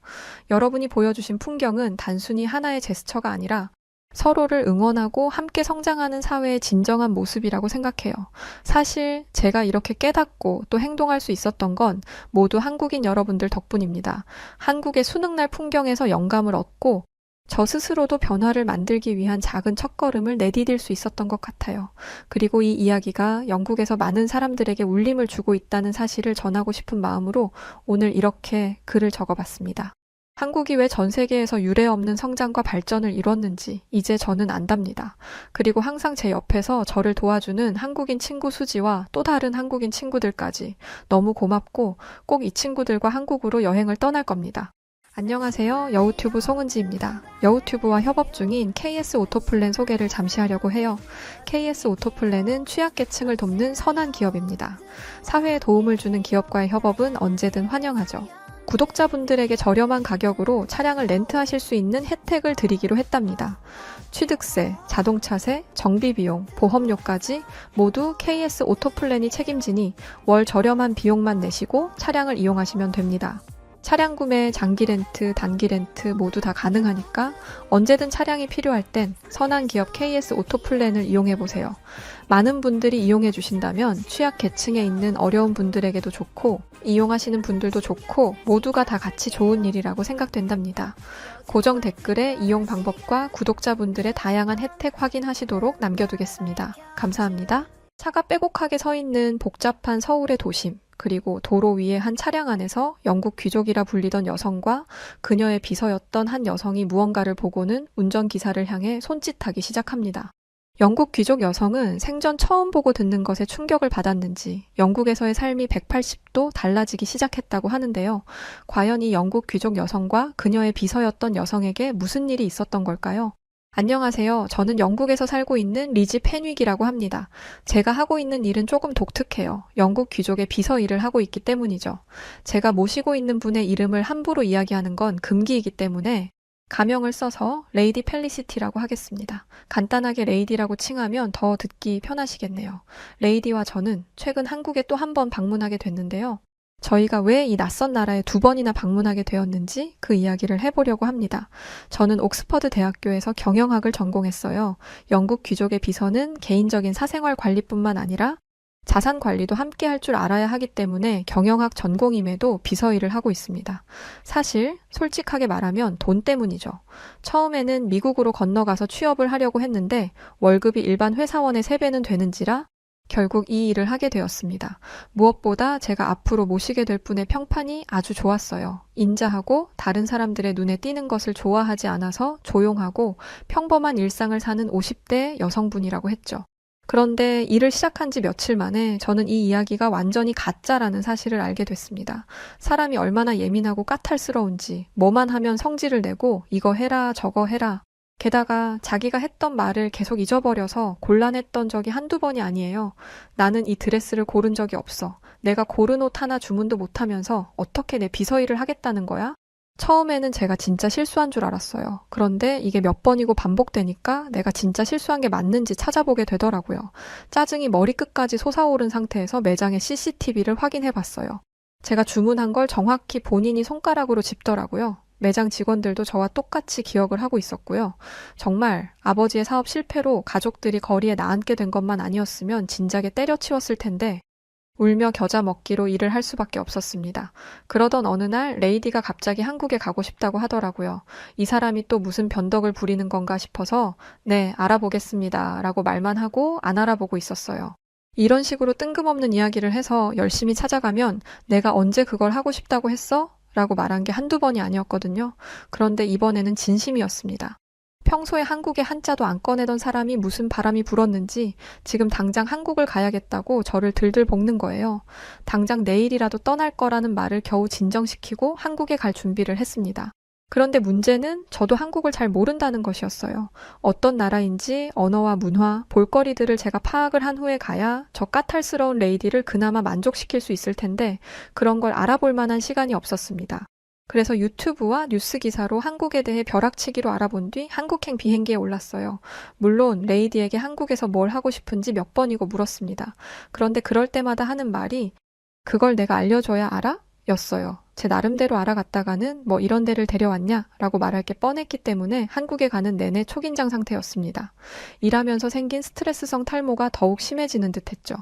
여러분이 보여주신 풍경은 단순히 하나의 제스처가 아니라 서로를 응원하고 함께 성장하는 사회의 진정한 모습이라고 생각해요. 사실 제가 이렇게 깨닫고 또 행동할 수 있었던 건 모두 한국인 여러분들 덕분입니다. 한국의 수능날 풍경에서 영감을 얻고 저 스스로도 변화를 만들기 위한 작은 첫걸음을 내디딜 수 있었던 것 같아요. 그리고 이 이야기가 영국에서 많은 사람들에게 울림을 주고 있다는 사실을 전하고 싶은 마음으로 오늘 이렇게 글을 적어봤습니다. 한국이 왜 전 세계에서 유례없는 성장과 발전을 이뤘는지 이제 저는 안답니다. 그리고 항상 제 옆에서 저를 도와주는 한국인 친구 수지와 또 다른 한국인 친구들까지 너무 고맙고 꼭 이 친구들과 한국으로 여행을 떠날 겁니다. 안녕하세요. 여우튜브 송은지입니다. 여우튜브와 협업 중인 KS 오토플랜 소개를 잠시 하려고 해요. KS 오토플랜은 취약계층을 돕는 선한 기업입니다. 사회에 도움을 주는 기업과의 협업은 언제든 환영하죠. 구독자분들에게 저렴한 가격으로 차량을 렌트하실 수 있는 혜택을 드리기로 했답니다. 취득세, 자동차세, 정비비용, 보험료까지 모두 KS 오토플랜이 책임지니 월 저렴한 비용만 내시고 차량을 이용하시면 됩니다. 차량 구매, 장기 렌트, 단기 렌트 모두 다 가능하니까 언제든 차량이 필요할 땐 선한 기업 KS 오토플랜을 이용해보세요. 많은 분들이 이용해 주신다면 취약 계층에 있는 어려운 분들에게도 좋고 이용하시는 분들도 좋고 모두가 다 같이 좋은 일이라고 생각된답니다. 고정 댓글에 이용 방법과 구독자분들의 다양한 혜택 확인하시도록 남겨두겠습니다. 감사합니다. 차가 빼곡하게 서 있는 복잡한 서울의 도심, 그리고 도로 위의 한 차량 안에서 영국 귀족이라 불리던 여성과 그녀의 비서였던 한 여성이 무언가를 보고는 운전기사를 향해 손짓하기 시작합니다. 영국 귀족 여성은 생전 처음 보고 듣는 것에 충격을 받았는지 영국에서의 삶이 180도 달라지기 시작했다고 하는데요. 과연 이 영국 귀족 여성과 그녀의 비서였던 여성에게 무슨 일이 있었던 걸까요? 안녕하세요. 저는 영국에서 살고 있는 리지 펜윅이라고 합니다. 제가 하고 있는 일은 조금 독특해요. 영국 귀족의 비서 일을 하고 있기 때문이죠. 제가 모시고 있는 분의 이름을 함부로 이야기하는 건 금기이기 때문에 가명을 써서 레이디 펠리시티라고 하겠습니다. 간단하게 레이디라고 칭하면 더 듣기 편하시겠네요. 레이디와 저는 최근 한국에 또 한 번 방문하게 됐는데요. 저희가 왜 이 낯선 나라에 2번이나 방문하게 되었는지 그 이야기를 해보려고 합니다. 저는 옥스퍼드 대학교에서 경영학을 전공했어요. 영국 귀족의 비서는 개인적인 사생활 관리뿐만 아니라 자산 관리도 함께 할 줄 알아야 하기 때문에 경영학 전공임에도 비서 일을 하고 있습니다. 사실 솔직하게 말하면 돈 때문이죠. 처음에는 미국으로 건너가서 취업을 하려고 했는데 월급이 일반 회사원의 3배는 되는지라 결국 이 일을 하게 되었습니다. 무엇보다 제가 앞으로 모시게 될 분의 평판이 아주 좋았어요. 인자하고 다른 사람들의 눈에 띄는 것을 좋아하지 않아서 조용하고 평범한 일상을 사는 50대 여성분이라고 했죠. 그런데 일을 시작한 지 며칠 만에 저는 이 이야기가 완전히 가짜라는 사실을 알게 됐습니다. 사람이 얼마나 예민하고 까탈스러운지 뭐만 하면 성질을 내고 이거 해라 저거 해라. 게다가 자기가 했던 말을 계속 잊어버려서 곤란했던 적이 한두 번이 아니에요. 나는 이 드레스를 고른 적이 없어. 내가 고른 옷 하나 주문도 못하면서 어떻게 내 비서일을 하겠다는 거야? 처음에는 제가 진짜 실수한 줄 알았어요. 그런데 이게 몇 번이고 반복되니까 내가 진짜 실수한 게 맞는지 찾아보게 되더라고요. 짜증이 머리끝까지 솟아오른 상태에서 매장의 CCTV를 확인해 봤어요. 제가 주문한 걸 정확히 본인이 손가락으로 짚더라고요. 매장 직원들도 저와 똑같이 기억을 하고 있었고요. 정말 아버지의 사업 실패로 가족들이 거리에 나앉게 된 것만 아니었으면 진작에 때려치웠을 텐데 울며 겨자 먹기로 일을 할 수밖에 없었습니다. 그러던 어느 날 레이디가 갑자기 한국에 가고 싶다고 하더라고요. 이 사람이 또 무슨 변덕을 부리는 건가 싶어서 네, 알아보겠습니다 라고 말만 하고 안 알아보고 있었어요. 이런 식으로 뜬금없는 이야기를 해서 열심히 찾아가면 내가 언제 그걸 하고 싶다고 했어? 라고 말한 게 한두 번이 아니었거든요. 그런데 이번에는 진심이었습니다. 평소에 한국에 한자도 안 꺼내던 사람이 무슨 바람이 불었는지 지금 당장 한국을 가야겠다고 저를 들들 볶는 거예요. 당장 내일이라도 떠날 거라는 말을 겨우 진정시키고 한국에 갈 준비를 했습니다. 그런데 문제는 저도 한국을 잘 모른다는 것이었어요. 어떤 나라인지 언어와 문화, 볼거리들을 제가 파악을 한 후에 가야 저 까탈스러운 레이디를 그나마 만족시킬 수 있을 텐데 그런 걸 알아볼 만한 시간이 없었습니다. 그래서 유튜브와 뉴스 기사로 한국에 대해 벼락치기로 알아본 뒤 한국행 비행기에 올랐어요. 물론 레이디에게 한국에서 뭘 하고 싶은지 몇 번이고 물었습니다. 그런데 그럴 때마다 하는 말이 그걸 내가 알려줘야 알아? 였어요. 제 나름대로 알아갔다가는 뭐 이런 데를 데려왔냐? 라고 말할 게 뻔했기 때문에 한국에 가는 내내 초긴장 상태였습니다. 일하면서 생긴 스트레스성 탈모가 더욱 심해지는 듯 했죠.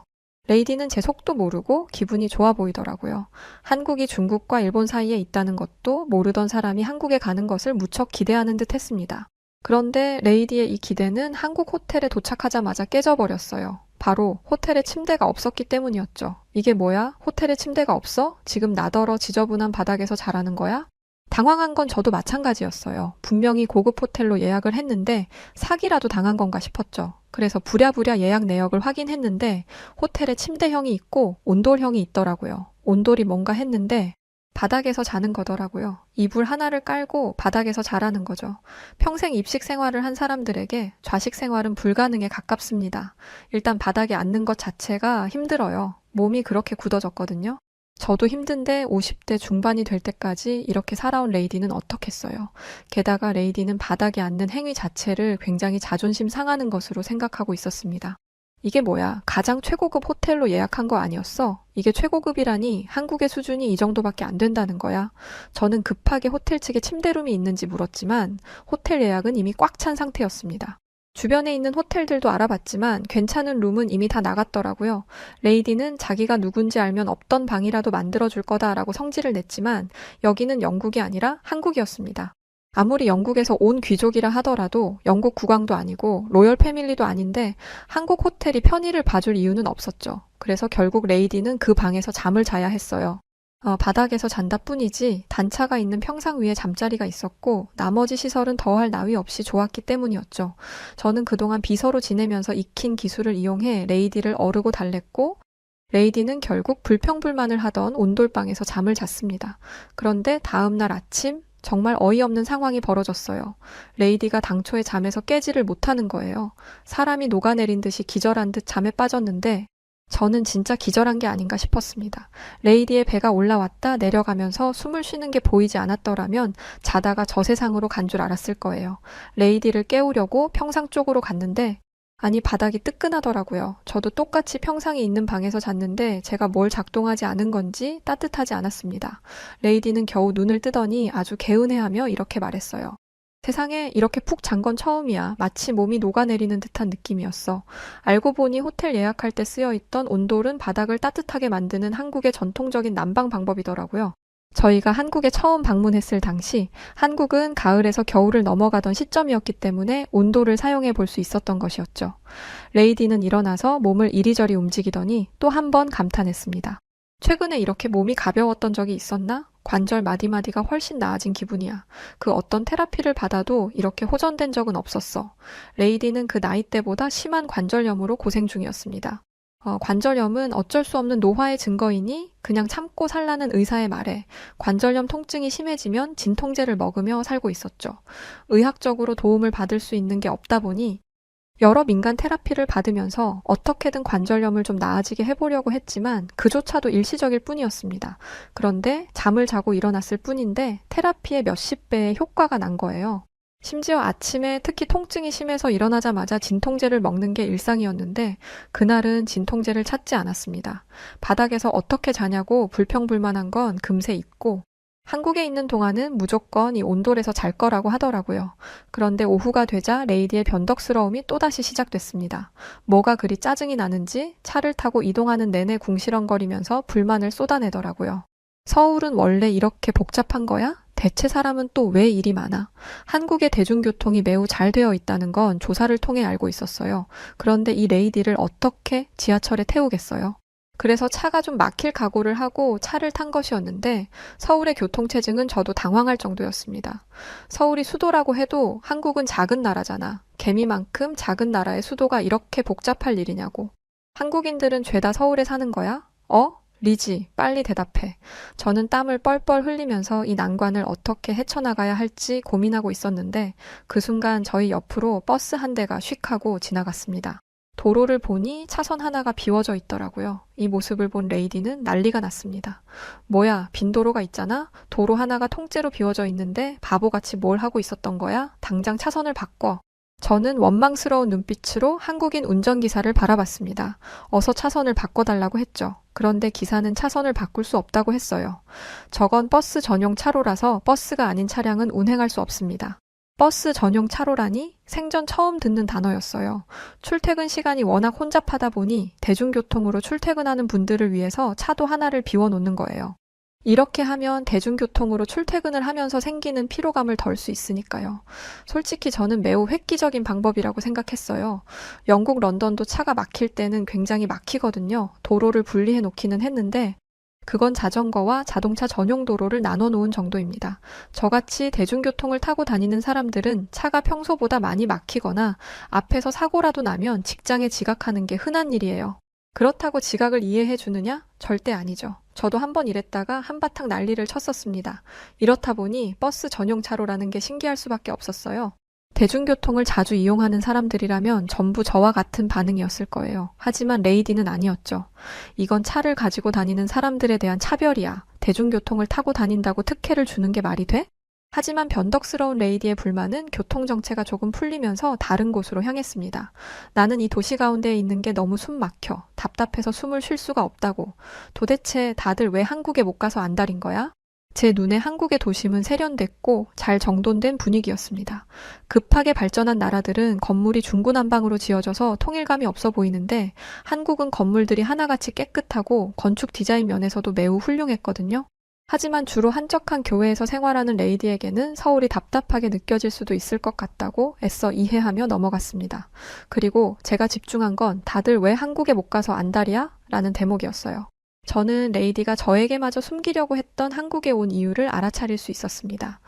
레이디는 제 속도 모르고 기분이 좋아 보이더라고요. 한국이 중국과 일본 사이에 있다는 것도 모르던 사람이 한국에 가는 것을 무척 기대하는 듯 했습니다. 그런데 레이디의 이 기대는 한국 호텔에 도착하자마자 깨져버렸어요. 바로 호텔에 침대가 없었기 때문이었죠. 이게 뭐야? 호텔에 침대가 없어? 지금 나더러 지저분한 바닥에서 자라는 거야? 당황한 건 저도 마찬가지였어요. 분명히 고급 호텔로 예약을 했는데 사기라도 당한 건가 싶었죠. 그래서 부랴부랴 예약 내역을 확인했는데 호텔에 침대형이 있고 온돌형이 있더라고요. 온돌이 뭔가 했는데 바닥에서 자는 거더라고요. 이불 하나를 깔고 바닥에서 자라는 거죠. 평생 입식 생활을 한 사람들에게 좌식 생활은 불가능에 가깝습니다. 일단 바닥에 앉는 것 자체가 힘들어요. 몸이 그렇게 굳어졌거든요. 저도 힘든데 50대 중반이 될 때까지 이렇게 살아온 레이디는 어떻겠어요. 게다가 레이디는 바닥에 앉는 행위 자체를 굉장히 자존심 상하는 것으로 생각하고 있었습니다. 이게 뭐야? 가장 최고급 호텔로 예약한 거 아니었어? 이게 최고급이라니 한국의 수준이 이 정도밖에 안 된다는 거야. 저는 급하게 호텔 측에 침대룸이 있는지 물었지만 호텔 예약은 이미 꽉 찬 상태였습니다. 주변에 있는 호텔들도 알아봤지만 괜찮은 룸은 이미 다 나갔더라고요. 레이디는 자기가 누군지 알면 없던 방이라도 만들어줄 거다라고 성질을 냈지만 여기는 영국이 아니라 한국이었습니다. 아무리 영국에서 온 귀족이라 하더라도 영국 국왕도 아니고 로열 패밀리도 아닌데 한국 호텔이 편의를 봐줄 이유는 없었죠. 그래서 결국 레이디는 그 방에서 잠을 자야 했어요. 바닥에서 잔다 뿐이지 단차가 있는 평상 위에 잠자리가 있었고 나머지 시설은 더할 나위 없이 좋았기 때문이었죠. 저는 그동안 비서로 지내면서 익힌 기술을 이용해 레이디를 어르고 달랬고 레이디는 결국 불평불만을 하던 온돌방에서 잠을 잤습니다. 그런데 다음날 아침 정말 어이없는 상황이 벌어졌어요. 레이디가 당초에 잠에서 깨지를 못하는 거예요. 사람이 녹아내린 듯이 기절한 듯 잠에 빠졌는데 저는 진짜 기절한 게 아닌가 싶었습니다. 레이디의 배가 올라왔다 내려가면서 숨을 쉬는 게 보이지 않았더라면 자다가 저 세상으로 간 줄 알았을 거예요. 레이디를 깨우려고 평상 쪽으로 갔는데 아니 바닥이 뜨끈하더라고요. 저도 똑같이 평상이 있는 방에서 잤는데 제가 뭘 작동하지 않은 건지 따뜻하지 않았습니다. 레이디는 겨우 눈을 뜨더니 아주 개운해하며 이렇게 말했어요. 세상에 이렇게 푹 잔 건 처음이야. 마치 몸이 녹아내리는 듯한 느낌이었어. 알고 보니 호텔 예약할 때 쓰여있던 온돌은 바닥을 따뜻하게 만드는 한국의 전통적인 난방 방법이더라고요. 저희가 한국에 처음 방문했을 당시 한국은 가을에서 겨울을 넘어가던 시점이었기 때문에 온돌을 사용해 볼 수 있었던 것이었죠. 레이디는 일어나서 몸을 이리저리 움직이더니 또 한 번 감탄했습니다. 최근에 이렇게 몸이 가벼웠던 적이 있었나? 관절 마디마디가 훨씬 나아진 기분이야. 그 어떤 테라피를 받아도 이렇게 호전된 적은 없었어. 레이디는 그 나이대보다 심한 관절염으로 고생 중이었습니다. 관절염은 어쩔 수 없는 노화의 증거이니 그냥 참고 살라는 의사의 말에 관절염 통증이 심해지면 진통제를 먹으며 살고 있었죠. 의학적으로 도움을 받을 수 있는 게 없다 보니 여러 민간 테라피를 받으면서 어떻게든 관절염을 좀 나아지게 해보려고 했지만 그조차도 일시적일 뿐이었습니다. 그런데 잠을 자고 일어났을 뿐인데 테라피의 몇십 배의 효과가 난 거예요. 심지어 아침에 특히 통증이 심해서 일어나자마자 진통제를 먹는 게 일상이었는데 그날은 진통제를 찾지 않았습니다. 바닥에서 어떻게 자냐고 불평불만한 건 금세 잊고 한국에 있는 동안은 무조건 이 온돌에서 잘 거라고 하더라고요. 그런데 오후가 되자 레이디의 변덕스러움이 또다시 시작됐습니다. 뭐가 그리 짜증이 나는지 차를 타고 이동하는 내내 궁시렁거리면서 불만을 쏟아내더라고요. 서울은 원래 이렇게 복잡한 거야? 대체 사람은 또 왜 일이 많아? 한국의 대중교통이 매우 잘 되어 있다는 건 조사를 통해 알고 있었어요. 그런데 이 레이디를 어떻게 지하철에 태우겠어요? 그래서 차가 좀 막힐 각오를 하고 차를 탄 것이었는데 서울의 교통체증은 저도 당황할 정도였습니다. 서울이 수도라고 해도 한국은 작은 나라잖아. 개미만큼 작은 나라의 수도가 이렇게 복잡할 일이냐고. 한국인들은 죄다 서울에 사는 거야? 리지, 빨리 대답해. 저는 땀을 뻘뻘 흘리면서 이 난관을 어떻게 헤쳐나가야 할지 고민하고 있었는데 그 순간 저희 옆으로 버스 한 대가 휙 하고 지나갔습니다. 도로를 보니 차선 하나가 비워져 있더라고요. 이 모습을 본 레이디는 난리가 났습니다. 뭐야, 빈 도로가 있잖아? 도로 하나가 통째로 비워져 있는데 바보같이 뭘 하고 있었던 거야? 당장 차선을 바꿔. 저는 원망스러운 눈빛으로 한국인 운전기사를 바라봤습니다. 어서 차선을 바꿔달라고 했죠. 그런데 기사는 차선을 바꿀 수 없다고 했어요. 저건 버스 전용 차로라서 버스가 아닌 차량은 운행할 수 없습니다. 버스 전용 차로라니 생전 처음 듣는 단어였어요. 출퇴근 시간이 워낙 혼잡하다 보니 대중교통으로 출퇴근하는 분들을 위해서 차도 하나를 비워놓는 거예요. 이렇게 하면 대중교통으로 출퇴근을 하면서 생기는 피로감을 덜 수 있으니까요. 솔직히 저는 매우 획기적인 방법이라고 생각했어요. 영국 런던도 차가 막힐 때는 굉장히 막히거든요. 도로를 분리해 놓기는 했는데 그건 자전거와 자동차 전용 도로를 나눠 놓은 정도입니다. 저같이 대중교통을 타고 다니는 사람들은 차가 평소보다 많이 막히거나 앞에서 사고라도 나면 직장에 지각하는 게 흔한 일이에요. 그렇다고 지각을 이해해 주느냐? 절대 아니죠. 저도 한번 이랬다가 한바탕 난리를 쳤었습니다. 이렇다 보니 버스 전용 차로라는 게 신기할 수밖에 없었어요. 대중교통을 자주 이용하는 사람들이라면 전부 저와 같은 반응이었을 거예요. 하지만 레이디는 아니었죠. 이건 차를 가지고 다니는 사람들에 대한 차별이야. 대중교통을 타고 다닌다고 특혜를 주는 게 말이 돼? 하지만 변덕스러운 레이디의 불만은 교통정체가 조금 풀리면서 다른 곳으로 향했습니다. 나는 이 도시 가운데에 있는 게 너무 숨 막혀. 답답해서 숨을 쉴 수가 없다고. 도대체 다들 왜 한국에 못 가서 안달인 거야? 제 눈에 한국의 도심은 세련됐고 잘 정돈된 분위기였습니다. 급하게 발전한 나라들은 건물이 중구난방으로 지어져서 통일감이 없어 보이는데 한국은 건물들이 하나같이 깨끗하고 건축 디자인 면에서도 매우 훌륭했거든요. 하지만 주로 한적한 교외에서 생활하는 레이디에게는 서울이 답답하게 느껴질 수도 있을 것 같다고 애써 이해하며 넘어갔습니다. 그리고 제가 집중한 건 다들 왜 한국에 못 가서 안달이야? 라는 대목이었어요. 저는 레이디가 저에게마저 숨기려고 했던 한국에 온 이유를 알아차릴 수 있었습니다.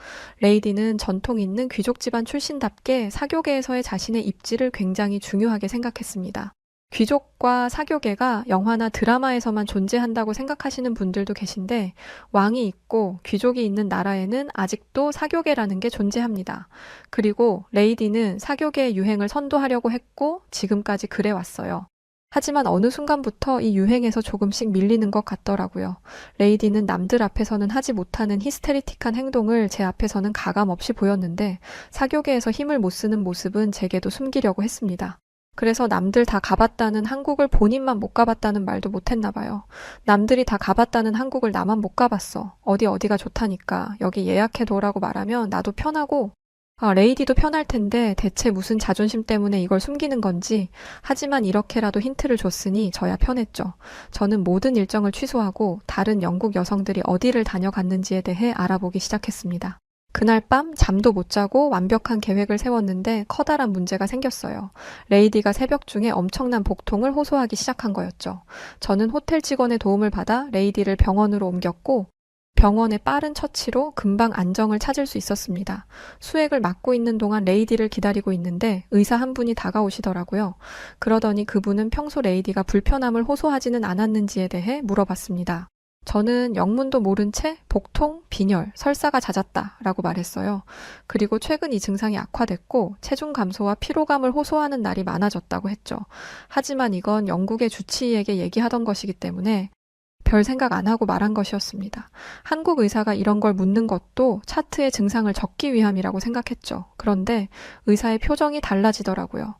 레이디는 전통 있는 귀족 집안 출신답게 사교계에서의 자신의 입지를 굉장히 중요하게 생각했습니다. 귀족과 사교계가 영화나 드라마에서만 존재한다고 생각하시는 분들도 계신데 왕이 있고 귀족이 있는 나라에는 아직도 사교계라는 게 존재합니다. 그리고 레이디는 사교계의 유행을 선도하려고 했고 지금까지 그래왔어요. 하지만 어느 순간부터 이 유행에서 조금씩 밀리는 것 같더라고요. 레이디는 남들 앞에서는 하지 못하는 히스테리틱한 행동을 제 앞에서는 가감없이 보였는데 사교계에서 힘을 못 쓰는 모습은 제게도 숨기려고 했습니다. 그래서 남들 다 가봤다는 한국을 본인만 못 가봤다는 말도 못했나 봐요. 남들이 다 가봤다는 한국을 나만 못 가봤어. 어디가 좋다니까. 여기 예약해둬라고 말하면 나도 편하고 레이디도 편할 텐데 대체 무슨 자존심 때문에 이걸 숨기는 건지. 하지만 이렇게라도 힌트를 줬으니 저야 편했죠. 저는 모든 일정을 취소하고 다른 영국 여성들이 어디를 다녀갔는지에 대해 알아보기 시작했습니다. 그날 밤 잠도 못 자고 완벽한 계획을 세웠는데 커다란 문제가 생겼어요. 레이디가 새벽 중에 엄청난 복통을 호소하기 시작한 거였죠. 저는 호텔 직원의 도움을 받아 레이디를 병원으로 옮겼고 병원의 빠른 처치로 금방 안정을 찾을 수 있었습니다. 수액을 맞고 있는 동안 레이디를 기다리고 있는데 의사 한 분이 다가오시더라고요. 그러더니 그분은 평소 레이디가 불편함을 호소하지는 않았는지에 대해 물어봤습니다. 저는 영문도 모른 채 복통, 빈혈, 설사가 잦았다라고 말했어요. 그리고 최근 이 증상이 악화됐고 체중 감소와 피로감을 호소하는 날이 많아졌다고 했죠. 하지만 이건 영국의 주치의에게 얘기하던 것이기 때문에 별 생각 안 하고 말한 것이었습니다. 한국 의사가 이런 걸 묻는 것도 차트의 증상을 적기 위함이라고 생각했죠. 그런데 의사의 표정이 달라지더라고요.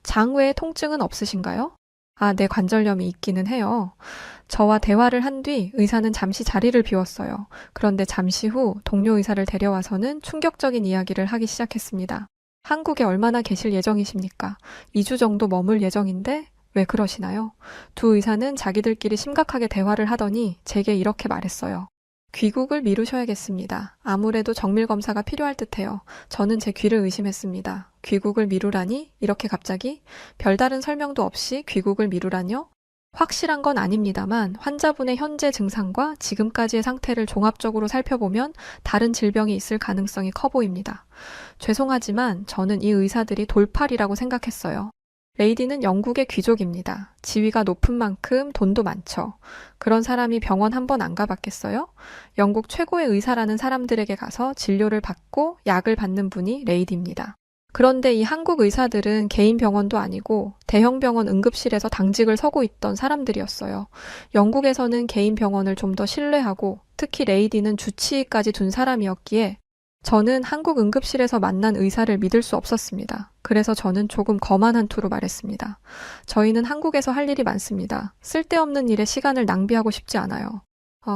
장 외에 통증은 없으신가요? 아, 네, 관절염이 있기는 해요. 저와 대화를 한 뒤 의사는 잠시 자리를 비웠어요. 그런데 잠시 후 동료 의사를 데려와서는 충격적인 이야기를 하기 시작했습니다. 한국에 얼마나 계실 예정이십니까? 2주 정도 머물 예정인데 왜 그러시나요? 두 의사는 자기들끼리 심각하게 대화를 하더니 제게 이렇게 말했어요. 귀국을 미루셔야겠습니다. 아무래도 정밀 검사가 필요할 듯해요. 저는 제 귀를 의심했습니다. 귀국을 미루라니? 이렇게 갑자기? 별다른 설명도 없이 귀국을 미루라뇨? 확실한 건 아닙니다만 환자분의 현재 증상과 지금까지의 상태를 종합적으로 살펴보면 다른 질병이 있을 가능성이 커 보입니다. 죄송하지만 저는 이 의사들이 돌팔이라고 생각했어요. 레이디는 영국의 귀족입니다. 지위가 높은 만큼 돈도 많죠. 그런 사람이 병원 한 번 안 가봤겠어요? 영국 최고의 의사라는 사람들에게 가서 진료를 받고 약을 받는 분이 레이디입니다. 그런데 이 한국 의사들은 개인 병원도 아니고 대형 병원 응급실에서 당직을 서고 있던 사람들이었어요. 영국에서는 개인 병원을 좀 더 신뢰하고 특히 레이디는 주치의까지 둔 사람이었기에 저는 한국 응급실에서 만난 의사를 믿을 수 없었습니다. 그래서 저는 조금 검한 한 투로 말했습니다. 저희는 한국에서 할 일이 많습니다. 쓸데없는 일에 시간을 낭비하고 싶지 않아요.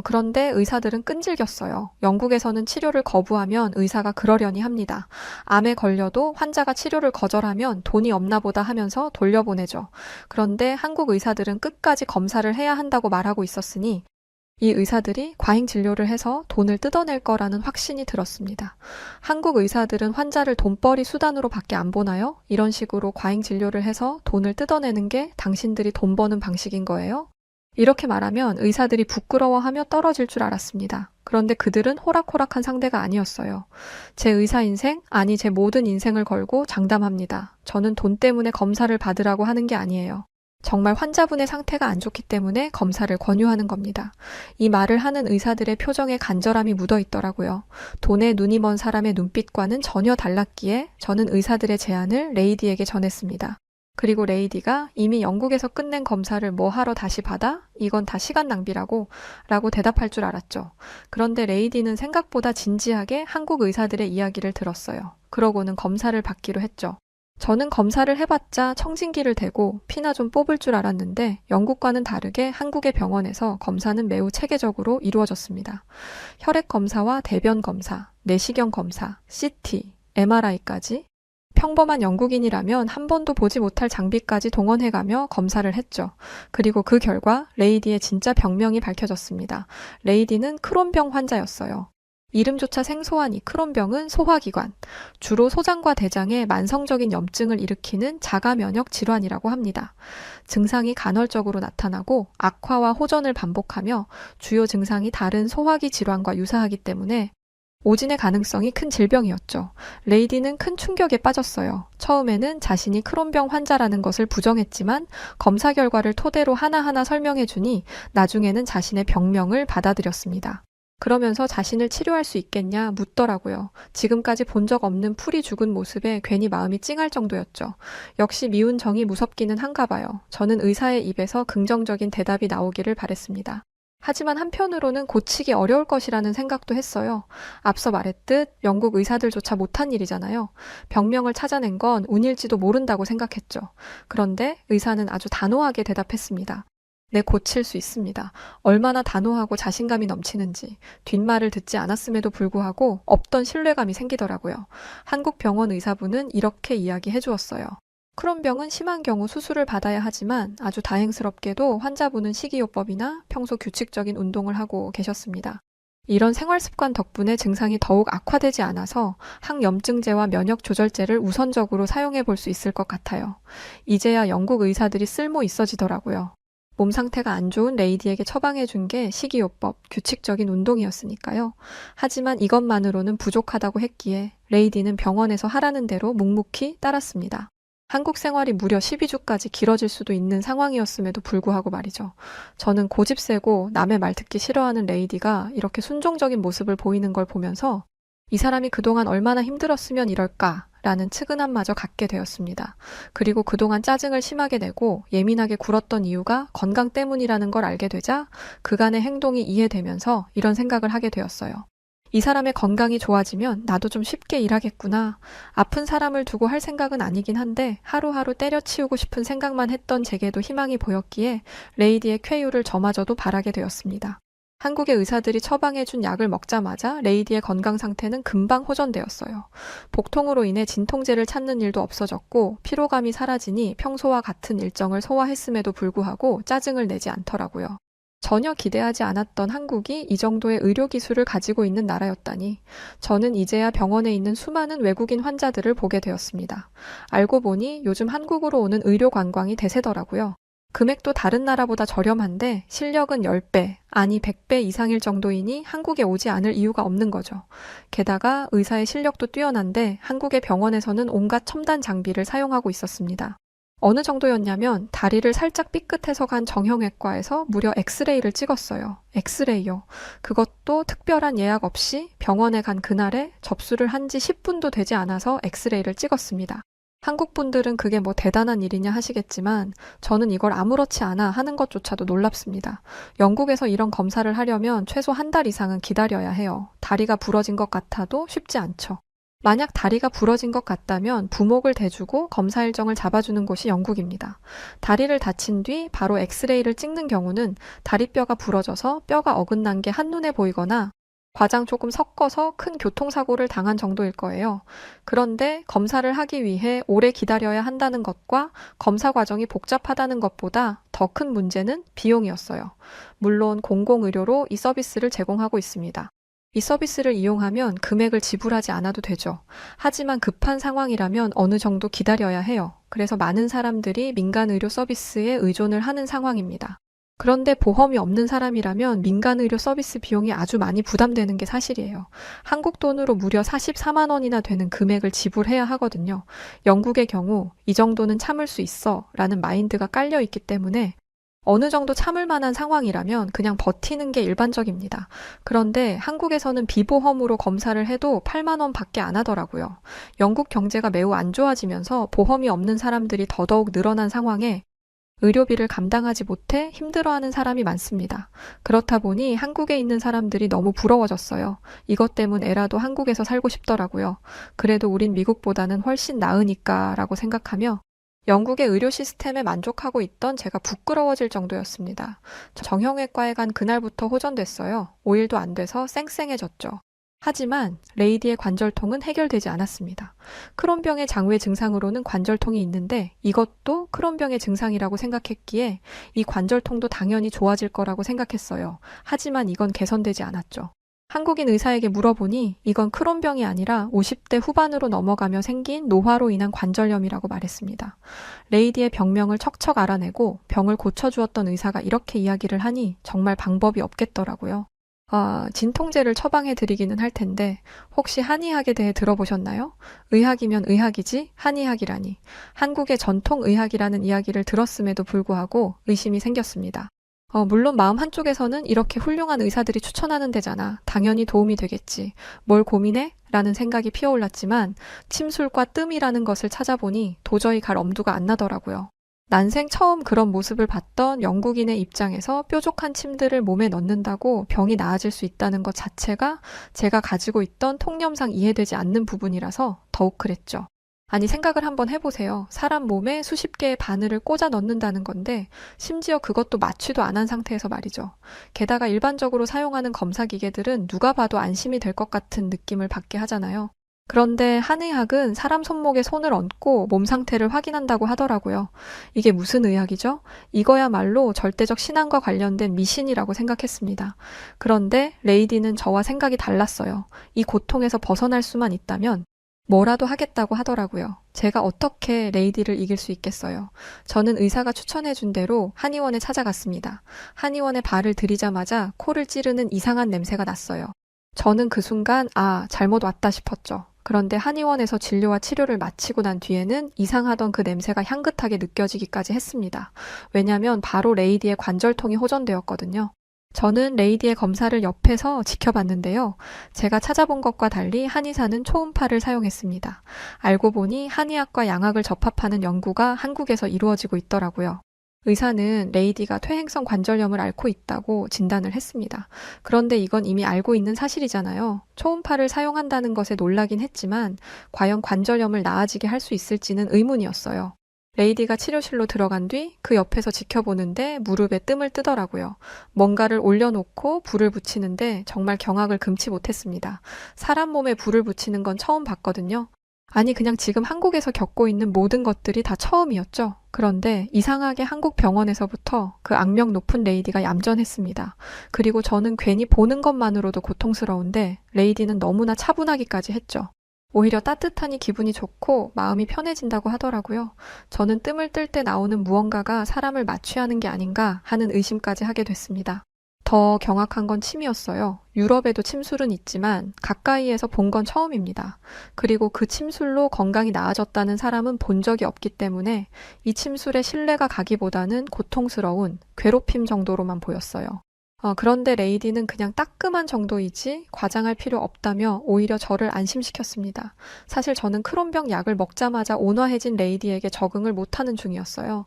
그런데 의사들은 끈질겼어요. 영국에서는 치료를 거부하면 의사가 그러려니 합니다. 암에 걸려도 환자가 치료를 거절하면 돈이 없나 보다 하면서 돌려보내죠. 그런데 한국 의사들은 끝까지 검사를 해야 한다고 말하고 있었으니 이 의사들이 과잉 진료를 해서 돈을 뜯어낼 거라는 확신이 들었습니다. 한국 의사들은 환자를 돈벌이 수단으로 밖에 안 보나요? 이런 식으로 과잉 진료를 해서 돈을 뜯어내는 게 당신들이 돈 버는 방식인 거예요? 이렇게 말하면 의사들이 부끄러워하며 떨어질 줄 알았습니다. 그런데 그들은 호락호락한 상대가 아니었어요. 제 의사 인생, 아니 제 모든 인생을 걸고 장담합니다. 저는 돈 때문에 검사를 받으라고 하는 게 아니에요. 정말 환자분의 상태가 안 좋기 때문에 검사를 권유하는 겁니다. 이 말을 하는 의사들의 표정에 간절함이 묻어 있더라고요. 돈에 눈이 먼 사람의 눈빛과는 전혀 달랐기에 저는 의사들의 제안을 레이디에게 전했습니다. 그리고 레이디가 이미 영국에서 끝낸 검사를 뭐 하러 다시 받아? 이건 다 시간 낭비라고 라고 대답할 줄 알았죠. 그런데 레이디는 생각보다 진지하게 한국 의사들의 이야기를 들었어요. 그러고는 검사를 받기로 했죠. 저는 검사를 해봤자 청진기를 대고 피나 좀 뽑을 줄 알았는데 영국과는 다르게 한국의 병원에서 검사는 매우 체계적으로 이루어졌습니다. 혈액 검사와 대변 검사, 내시경 검사, CT, MRI까지 평범한 영국인이라면 한 번도 보지 못할 장비까지 동원해가며 검사를 했죠. 그리고 그 결과 레이디의 진짜 병명이 밝혀졌습니다. 레이디는 크론병 환자였어요. 이름조차 생소한 이 크론병은 소화기관, 주로 소장과 대장에 만성적인 염증을 일으키는 자가면역 질환이라고 합니다. 증상이 간헐적으로 나타나고 악화와 호전을 반복하며 주요 증상이 다른 소화기 질환과 유사하기 때문에 오진의 가능성이 큰 질병이었죠. 레이디는 큰 충격에 빠졌어요. 처음에는 자신이 크론병 환자라는 것을 부정했지만 검사 결과를 토대로 하나하나 설명해주니 나중에는 자신의 병명을 받아들였습니다. 그러면서 자신을 치료할 수 있겠냐 묻더라고요. 지금까지 본 적 없는 풀이 죽은 모습에 괜히 마음이 찡할 정도였죠. 역시 미운 정이 무섭기는 한가 봐요. 저는 의사의 입에서 긍정적인 대답이 나오기를 바랬습니다. 하지만 한편으로는 고치기 어려울 것이라는 생각도 했어요. 앞서 말했듯 영국 의사들조차 못한 일이잖아요. 병명을 찾아낸 건 운일지도 모른다고 생각했죠. 그런데 의사는 아주 단호하게 대답했습니다. 네, 고칠 수 있습니다. 얼마나 단호하고 자신감이 넘치는지 뒷말을 듣지 않았음에도 불구하고 없던 신뢰감이 생기더라고요. 한국 병원 의사분은 이렇게 이야기해 주었어요. 크론병은 심한 경우 수술을 받아야 하지만 아주 다행스럽게도 환자분은 식이요법이나 평소 규칙적인 운동을 하고 계셨습니다. 이런 생활습관 덕분에 증상이 더욱 악화되지 않아서 항염증제와 면역조절제를 우선적으로 사용해 볼 수 있을 것 같아요. 이제야 영국 의사들이 쓸모 있어지더라고요. 몸 상태가 안 좋은 레이디에게 처방해 준 게 식이요법, 규칙적인 운동이었으니까요. 하지만 이것만으로는 부족하다고 했기에 레이디는 병원에서 하라는 대로 묵묵히 따랐습니다. 한국 생활이 무려 12주까지 길어질 수도 있는 상황이었음에도 불구하고 말이죠. 저는 고집 세고 남의 말 듣기 싫어하는 레이디가 이렇게 순종적인 모습을 보이는 걸 보면서 이 사람이 그동안 얼마나 힘들었으면 이럴까라는 측은함마저 갖게 되었습니다. 그리고 그동안 짜증을 심하게 내고 예민하게 굴었던 이유가 건강 때문이라는 걸 알게 되자 그간의 행동이 이해되면서 이런 생각을 하게 되었어요. 이 사람의 건강이 좋아지면 나도 좀 쉽게 일하겠구나. 아픈 사람을 두고 할 생각은 아니긴 한데 하루하루 때려치우고 싶은 생각만 했던 제게도 희망이 보였기에 레이디의 쾌유를 저마저도 바라게 되었습니다. 한국의 의사들이 처방해준 약을 먹자마자 레이디의 건강 상태는 금방 호전되었어요. 복통으로 인해 진통제를 찾는 일도 없어졌고 피로감이 사라지니 평소와 같은 일정을 소화했음에도 불구하고 짜증을 내지 않더라고요. 전혀 기대하지 않았던 한국이 이 정도의 의료 기술을 가지고 있는 나라였다니 저는 이제야 병원에 있는 수많은 외국인 환자들을 보게 되었습니다. 알고 보니 요즘 한국으로 오는 의료 관광이 대세더라고요. 금액도 다른 나라보다 저렴한데 실력은 10배, 아니 100배 이상일 정도이니 한국에 오지 않을 이유가 없는 거죠. 게다가 의사의 실력도 뛰어난데 한국의 병원에서는 온갖 첨단 장비를 사용하고 있었습니다. 어느 정도였냐면 다리를 살짝 삐끗해서 간 정형외과에서 무려 엑스레이를 찍었어요. 엑스레이요. 그것도 특별한 예약 없이 병원에 간 그날에 접수를 한 지 10분도 되지 않아서 엑스레이를 찍었습니다. 한국 분들은 그게 뭐 대단한 일이냐 하시겠지만 저는 이걸 아무렇지 않아 하는 것조차도 놀랍습니다. 영국에서 이런 검사를 하려면 최소 한 달 이상은 기다려야 해요. 다리가 부러진 것 같아도 쉽지 않죠. 만약 다리가 부러진 것 같다면 부목을 대주고 검사 일정을 잡아주는 곳이 영국입니다. 다리를 다친 뒤 바로 엑스레이를 찍는 경우는 다리뼈가 부러져서 뼈가 어긋난 게 한눈에 보이거나 과장 조금 섞어서 큰 교통사고를 당한 정도일 거예요. 그런데 검사를 하기 위해 오래 기다려야 한다는 것과 검사 과정이 복잡하다는 것보다 더 큰 문제는 비용이었어요. 물론 공공의료로 이 서비스를 제공하고 있습니다. 이 서비스를 이용하면 금액을 지불하지 않아도 되죠. 하지만 급한 상황이라면 어느 정도 기다려야 해요. 그래서 많은 사람들이 민간 의료 서비스에 의존을 하는 상황입니다. 그런데 보험이 없는 사람이라면 민간 의료 서비스 비용이 아주 많이 부담되는 게 사실이에요. 한국 돈으로 무려 44만 원이나 되는 금액을 지불해야 하거든요. 영국의 경우 이 정도는 참을 수 있어 라는 마인드가 깔려 있기 때문에 어느 정도 참을 만한 상황이라면 그냥 버티는 게 일반적입니다. 그런데 한국에서는 비보험으로 검사를 해도 8만 원 밖에 안 하더라고요. 영국 경제가 매우 안 좋아지면서 보험이 없는 사람들이 더더욱 늘어난 상황에 의료비를 감당하지 못해 힘들어하는 사람이 많습니다. 그렇다 보니 한국에 있는 사람들이 너무 부러워졌어요. 이것 때문에라도 한국에서 살고 싶더라고요. 그래도 우린 미국보다는 훨씬 나으니까 라고 생각하며 영국의 의료 시스템에 만족하고 있던 제가 부끄러워질 정도였습니다. 정형외과에 간 그날부터 호전됐어요. 5일도 안 돼서 쌩쌩해졌죠. 하지만 레이디의 관절통은 해결되지 않았습니다. 크론병의 장외 증상으로는 관절통이 있는데 이것도 크론병의 증상이라고 생각했기에 이 관절통도 당연히 좋아질 거라고 생각했어요. 하지만 이건 개선되지 않았죠. 한국인 의사에게 물어보니 이건 크론병이 아니라 50대 후반으로 넘어가며 생긴 노화로 인한 관절염이라고 말했습니다. 레이디의 병명을 척척 알아내고 병을 고쳐주었던 의사가 이렇게 이야기를 하니 정말 방법이 없겠더라고요. 진통제를 처방해드리기는 할 텐데 혹시 한의학에 대해 들어보셨나요? 의학이면 의학이지 한의학이라니. 한국의 전통의학이라는 이야기를 들었음에도 불구하고 의심이 생겼습니다. 물론 마음 한쪽에서는 이렇게 훌륭한 의사들이 추천하는 데잖아. 당연히 도움이 되겠지. 뭘 고민해? 라는 생각이 피어올랐지만 침술과 뜸이라는 것을 찾아보니 도저히 갈 엄두가 안 나더라고요. 난생 처음 그런 모습을 봤던 영국인의 입장에서 뾰족한 침들을 몸에 넣는다고 병이 나아질 수 있다는 것 자체가 제가 가지고 있던 통념상 이해되지 않는 부분이라서 더욱 그랬죠. 아니 생각을 한번 해보세요. 사람 몸에 수십 개의 바늘을 꽂아 넣는다는 건데 심지어 그것도 마취도 안 한 상태에서 말이죠. 게다가 일반적으로 사용하는 검사 기계들은 누가 봐도 안심이 될 것 같은 느낌을 받게 하잖아요. 그런데 한의학은 사람 손목에 손을 얹고 몸 상태를 확인한다고 하더라고요. 이게 무슨 의학이죠? 이거야말로 절대적 신앙과 관련된 미신이라고 생각했습니다. 그런데 레이디는 저와 생각이 달랐어요. 이 고통에서 벗어날 수만 있다면 뭐라도 하겠다고 하더라고요. 제가 어떻게 레이디를 이길 수 있겠어요. 저는 의사가 추천해준 대로 한의원에 찾아갔습니다. 한의원에 발을 들이자마자 코를 찌르는 이상한 냄새가 났어요. 저는 그 순간 잘못 왔다 싶었죠. 그런데 한의원에서 진료와 치료를 마치고 난 뒤에는 이상하던 그 냄새가 향긋하게 느껴지기까지 했습니다. 왜냐면 바로 레이디의 관절통이 호전되었거든요. 저는 레이디의 검사를 옆에서 지켜봤는데요. 제가 찾아본 것과 달리 한의사는 초음파를 사용했습니다. 알고 보니 한의학과 양학을 접합하는 연구가 한국에서 이루어지고 있더라고요. 의사는 레이디가 퇴행성 관절염을 앓고 있다고 진단을 했습니다. 그런데 이건 이미 알고 있는 사실이잖아요. 초음파를 사용한다는 것에 놀라긴 했지만 과연 관절염을 나아지게 할 수 있을지는 의문이었어요. 레이디가 치료실로 들어간 뒤 그 옆에서 지켜보는데 무릎에 뜸을 뜨더라고요. 뭔가를 올려놓고 불을 붙이는데 정말 경악을 금치 못했습니다. 사람 몸에 불을 붙이는 건 처음 봤거든요. 아니 그냥 지금 한국에서 겪고 있는 모든 것들이 다 처음이었죠. 그런데 이상하게 한국 병원에서부터 그 악명 높은 레이디가 얌전했습니다. 그리고 저는 괜히 보는 것만으로도 고통스러운데 레이디는 너무나 차분하기까지 했죠. 오히려 따뜻하니 기분이 좋고 마음이 편해진다고 하더라고요. 저는 뜸을 뜰 때 나오는 무언가가 사람을 마취하는 게 아닌가 하는 의심까지 하게 됐습니다. 더 경악한 건 침이었어요. 유럽에도 침술은 있지만 가까이에서 본 건 처음입니다. 그리고 그 침술로 건강이 나아졌다는 사람은 본 적이 없기 때문에 이 침술에 신뢰가 가기보다는 고통스러운 괴롭힘 정도로만 보였어요. 그런데 레이디는 그냥 따끔한 정도이지 과장할 필요 없다며 오히려 저를 안심시켰습니다. 사실 저는 크론병 약을 먹자마자 온화해진 레이디에게 적응을 못하는 중이었어요.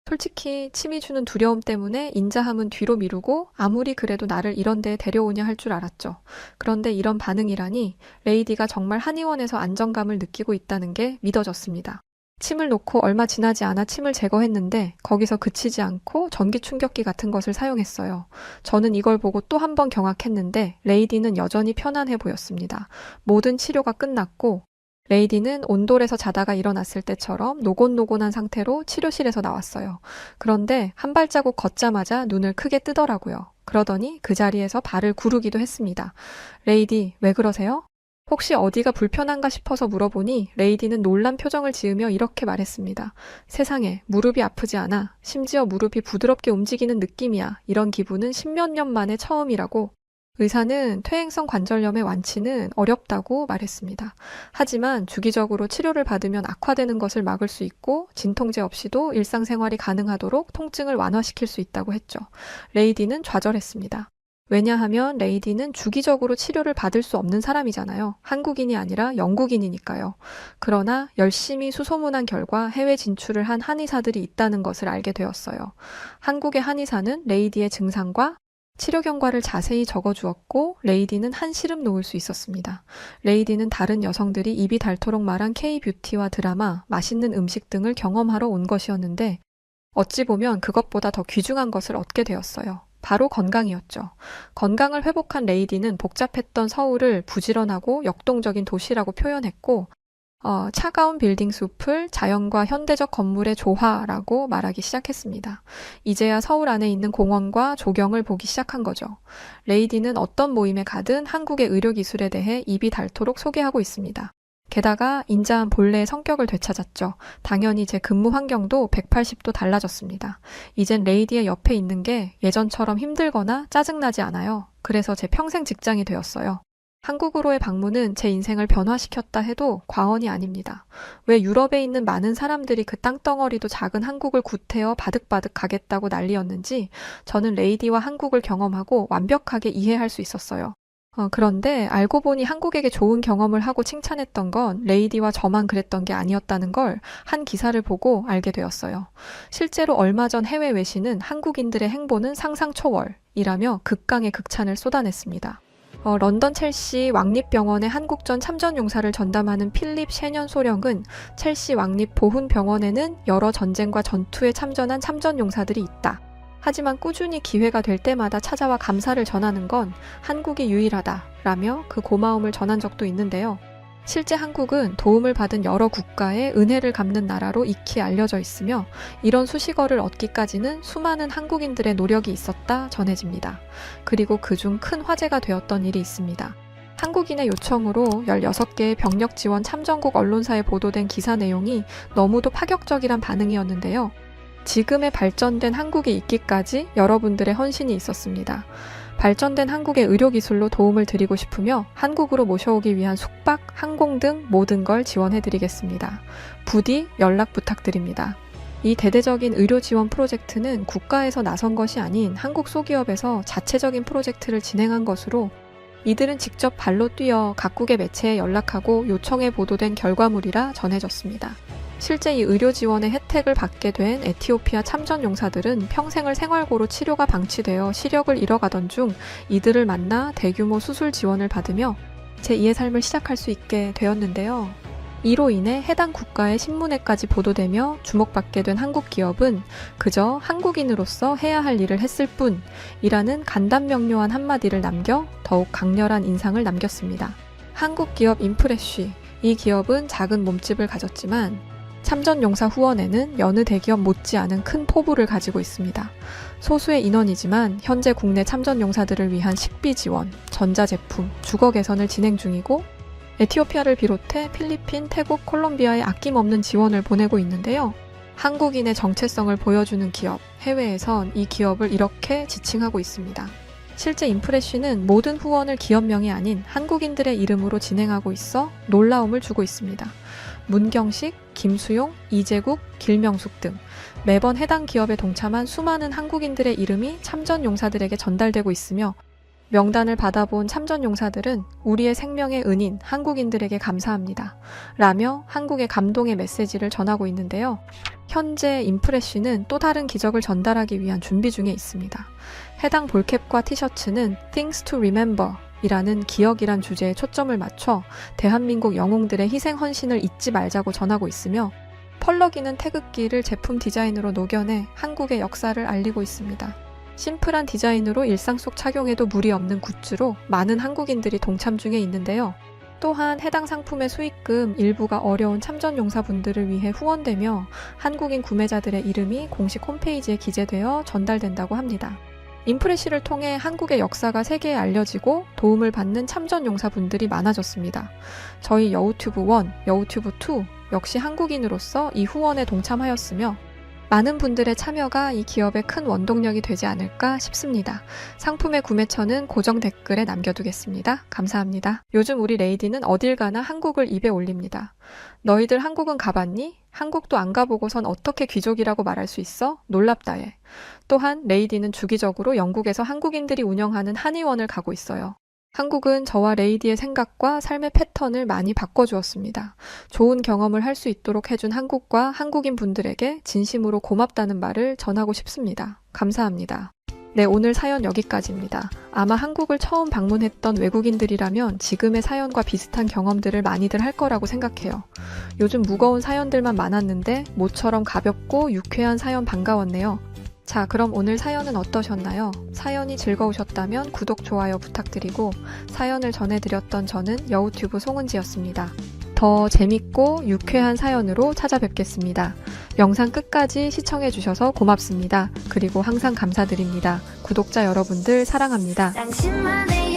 솔직히 침이 주는 두려움 때문에 인자함은 뒤로 미루고 아무리 그래도 나를 이런 데에 데려오냐 할 줄 알았죠. 그런데 이런 반응이라니 레이디가 정말 한의원에서 안정감을 느끼고 있다는 게 믿어졌습니다. 침을 놓고 얼마 지나지 않아 침을 제거했는데 거기서 그치지 않고 전기 충격기 같은 것을 사용했어요. 저는 이걸 보고 또 한 번 경악했는데 레이디는 여전히 편안해 보였습니다. 모든 치료가 끝났고 레이디는 온돌에서 자다가 일어났을 때처럼 노곤노곤한 상태로 치료실에서 나왔어요. 그런데 한 발자국 걷자마자 눈을 크게 뜨더라고요. 그러더니 그 자리에서 발을 구르기도 했습니다. 레이디, 왜 그러세요? 혹시 어디가 불편한가 싶어서 물어보니 레이디는 놀란 표정을 지으며 이렇게 말했습니다. 세상에, 무릎이 아프지 않아. 심지어 무릎이 부드럽게 움직이는 느낌이야. 이런 기분은 십몇 년 만에 처음이라고. 의사는 퇴행성 관절염의 완치는 어렵다고 말했습니다. 하지만 주기적으로 치료를 받으면 악화되는 것을 막을 수 있고 진통제 없이도 일상생활이 가능하도록 통증을 완화시킬 수 있다고 했죠. 레이디는 좌절했습니다. 왜냐하면 레이디는 주기적으로 치료를 받을 수 없는 사람이잖아요. 한국인이 아니라 영국인이니까요. 그러나 열심히 수소문한 결과 해외 진출을 한 한의사들이 있다는 것을 알게 되었어요. 한국의 한의사는 레이디의 증상과 치료 경과를 자세히 적어주었고 레이디는 한시름 놓을 수 있었습니다. 레이디는 다른 여성들이 입이 닳도록 말한 K-뷰티와 드라마, 맛있는 음식 등을 경험하러 온 것이었는데 어찌 보면 그것보다 더 귀중한 것을 얻게 되었어요. 바로 건강이었죠. 건강을 회복한 레이디는 복잡했던 서울을 부지런하고 역동적인 도시라고 표현했고 차가운 빌딩 숲을 자연과 현대적 건물의 조화라고 말하기 시작했습니다. 이제야 서울 안에 있는 공원과 조경을 보기 시작한 거죠. 레이디는 어떤 모임에 가든 한국의 의료기술에 대해 입이 닳도록 소개하고 있습니다. 게다가 인자한 본래의 성격을 되찾았죠. 당연히 제 근무 환경도 180도 달라졌습니다. 이젠 레이디의 옆에 있는 게 예전처럼 힘들거나 짜증나지 않아요. 그래서 제 평생 직장이 되었어요. 한국으로의 방문은 제 인생을 변화시켰다 해도 과언이 아닙니다. 왜 유럽에 있는 많은 사람들이 그 땅덩어리도 작은 한국을 구태여 바득바득 가겠다고 난리였는지 저는 레이디와 한국을 경험하고 완벽하게 이해할 수 있었어요. 그런데 알고 보니 한국에게 좋은 경험을 하고 칭찬했던 건 레이디와 저만 그랬던 게 아니었다는 걸 한 기사를 보고 알게 되었어요. 실제로 얼마 전 해외 외신은 한국인들의 행보는 상상 초월이라며 극강의 극찬을 쏟아냈습니다. 런던 첼시 왕립병원의 한국전 참전용사를 전담하는 필립 셰년 소령은 첼시 왕립 보훈병원에는 여러 전쟁과 전투에 참전한 참전용사들이 있다. 하지만 꾸준히 기회가 될 때마다 찾아와 감사를 전하는 건 한국이 유일하다라며 그 고마움을 전한 적도 있는데요. 실제 한국은 도움을 받은 여러 국가의 은혜를 갚는 나라로 익히 알려져 있으며 이런 수식어를 얻기까지는 수많은 한국인들의 노력이 있었다 전해집니다. 그리고 그중 큰 화제가 되었던 일이 있습니다. 한국인의 요청으로 16개의 병력 지원 참전국 언론사에 보도된 기사 내용이 너무도 파격적이란 반응이었는데요. 지금의 발전된 한국이 있기까지 여러분들의 헌신이 있었습니다. 발전된 한국의 의료기술로 도움을 드리고 싶으며 한국으로 모셔오기 위한 숙박, 항공 등 모든 걸 지원해드리겠습니다. 부디 연락 부탁드립니다. 이 대대적인 의료 지원 프로젝트는 국가에서 나선 것이 아닌 한국 소기업에서 자체적인 프로젝트를 진행한 것으로 이들은 직접 발로 뛰어 각국의 매체에 연락하고 요청해 보도된 결과물이라 전해졌습니다. 실제 이 의료 지원의 혜택을 받게 된 에티오피아 참전 용사들은 평생을 생활고로 치료가 방치되어 시력을 잃어가던 중 이들을 만나 대규모 수술 지원을 받으며 제2의 삶을 시작할 수 있게 되었는데요. 이로 인해 해당 국가의 신문에까지 보도되며 주목받게 된 한국 기업은 그저 한국인으로서 해야 할 일을 했을 뿐이라는 간단명료한 한마디를 남겨 더욱 강렬한 인상을 남겼습니다. 한국 기업 인프레쉬, 이 기업은 작은 몸집을 가졌지만 참전용사 후원에는 여느 대기업 못지않은 큰 포부를 가지고 있습니다. 소수의 인원이지만 현재 국내 참전용사들을 위한 식비 지원, 전자제품, 주거 개선을 진행 중이고 에티오피아를 비롯해 필리핀, 태국, 콜롬비아에 아낌없는 지원을 보내고 있는데요. 한국인의 정체성을 보여주는 기업, 해외에선 이 기업을 이렇게 지칭하고 있습니다. 실제 인프레쉬는 모든 후원을 기업명이 아닌 한국인들의 이름으로 진행하고 있어 놀라움을 주고 있습니다. 문경식, 김수용, 이재국, 길명숙 등 매번 해당 기업에 동참한 수많은 한국인들의 이름이 참전 용사들에게 전달되고 있으며 명단을 받아본 참전 용사들은 우리의 생명의 은인 한국인들에게 감사합니다 라며 한국의 감동의 메시지를 전하고 있는데요. 현재 인프레쉬는 또 다른 기적을 전달하기 위한 준비 중에 있습니다. 해당 볼캡과 티셔츠는 Things to Remember 이라는 기억이란 주제에 초점을 맞춰 대한민국 영웅들의 희생 헌신을 잊지 말자고 전하고 있으며 펄럭이는 태극기를 제품 디자인으로 녹여내 한국의 역사를 알리고 있습니다. 심플한 디자인으로 일상 속 착용에도 무리 없는 굿즈로 많은 한국인들이 동참 중에 있는데요. 또한 해당 상품의 수익금 일부가 어려운 참전용사분들을 위해 후원되며 한국인 구매자들의 이름이 공식 홈페이지에 기재되어 전달된다고 합니다. 인프레쉬를 통해 한국의 역사가 세계에 알려지고 도움을 받는 참전용사분들이 많아졌습니다. 저희 여우튜브 1, 여우튜브 2 역시 한국인으로서 이 후원에 동참하였으며 많은 분들의 참여가 이 기업의 큰 원동력이 되지 않을까 싶습니다. 상품의 구매처는 고정 댓글에 남겨두겠습니다. 감사합니다. 요즘 우리 레이디는 어딜 가나 한국을 입에 올립니다. 너희들 한국은 가봤니? 한국도 안 가보고선 어떻게 귀족이라고 말할 수 있어? 놀랍다 해. 또한 레이디는 주기적으로 영국에서 한국인들이 운영하는 한의원을 가고 있어요. 한국은 저와 레이디의 생각과 삶의 패턴을 많이 바꿔주었습니다. 좋은 경험을 할 수 있도록 해준 한국과 한국인 분들에게 진심으로 고맙다는 말을 전하고 싶습니다. 감사합니다. 네, 오늘 사연 여기까지입니다. 아마 한국을 처음 방문했던 외국인들이라면 지금의 사연과 비슷한 경험들을 많이들 할 거라고 생각해요. 요즘 무거운 사연들만 많았는데 모처럼 가볍고 유쾌한 사연 반가웠네요. 자, 그럼 오늘 사연은 어떠셨나요? 사연이 즐거우셨다면 구독, 좋아요 부탁드리고 사연을 전해드렸던 저는 여우튜브 송은지였습니다. 더 재밌고 유쾌한 사연으로 찾아뵙겠습니다. 영상 끝까지 시청해주셔서 고맙습니다. 그리고 항상 감사드립니다. 구독자 여러분들 사랑합니다. 당신만의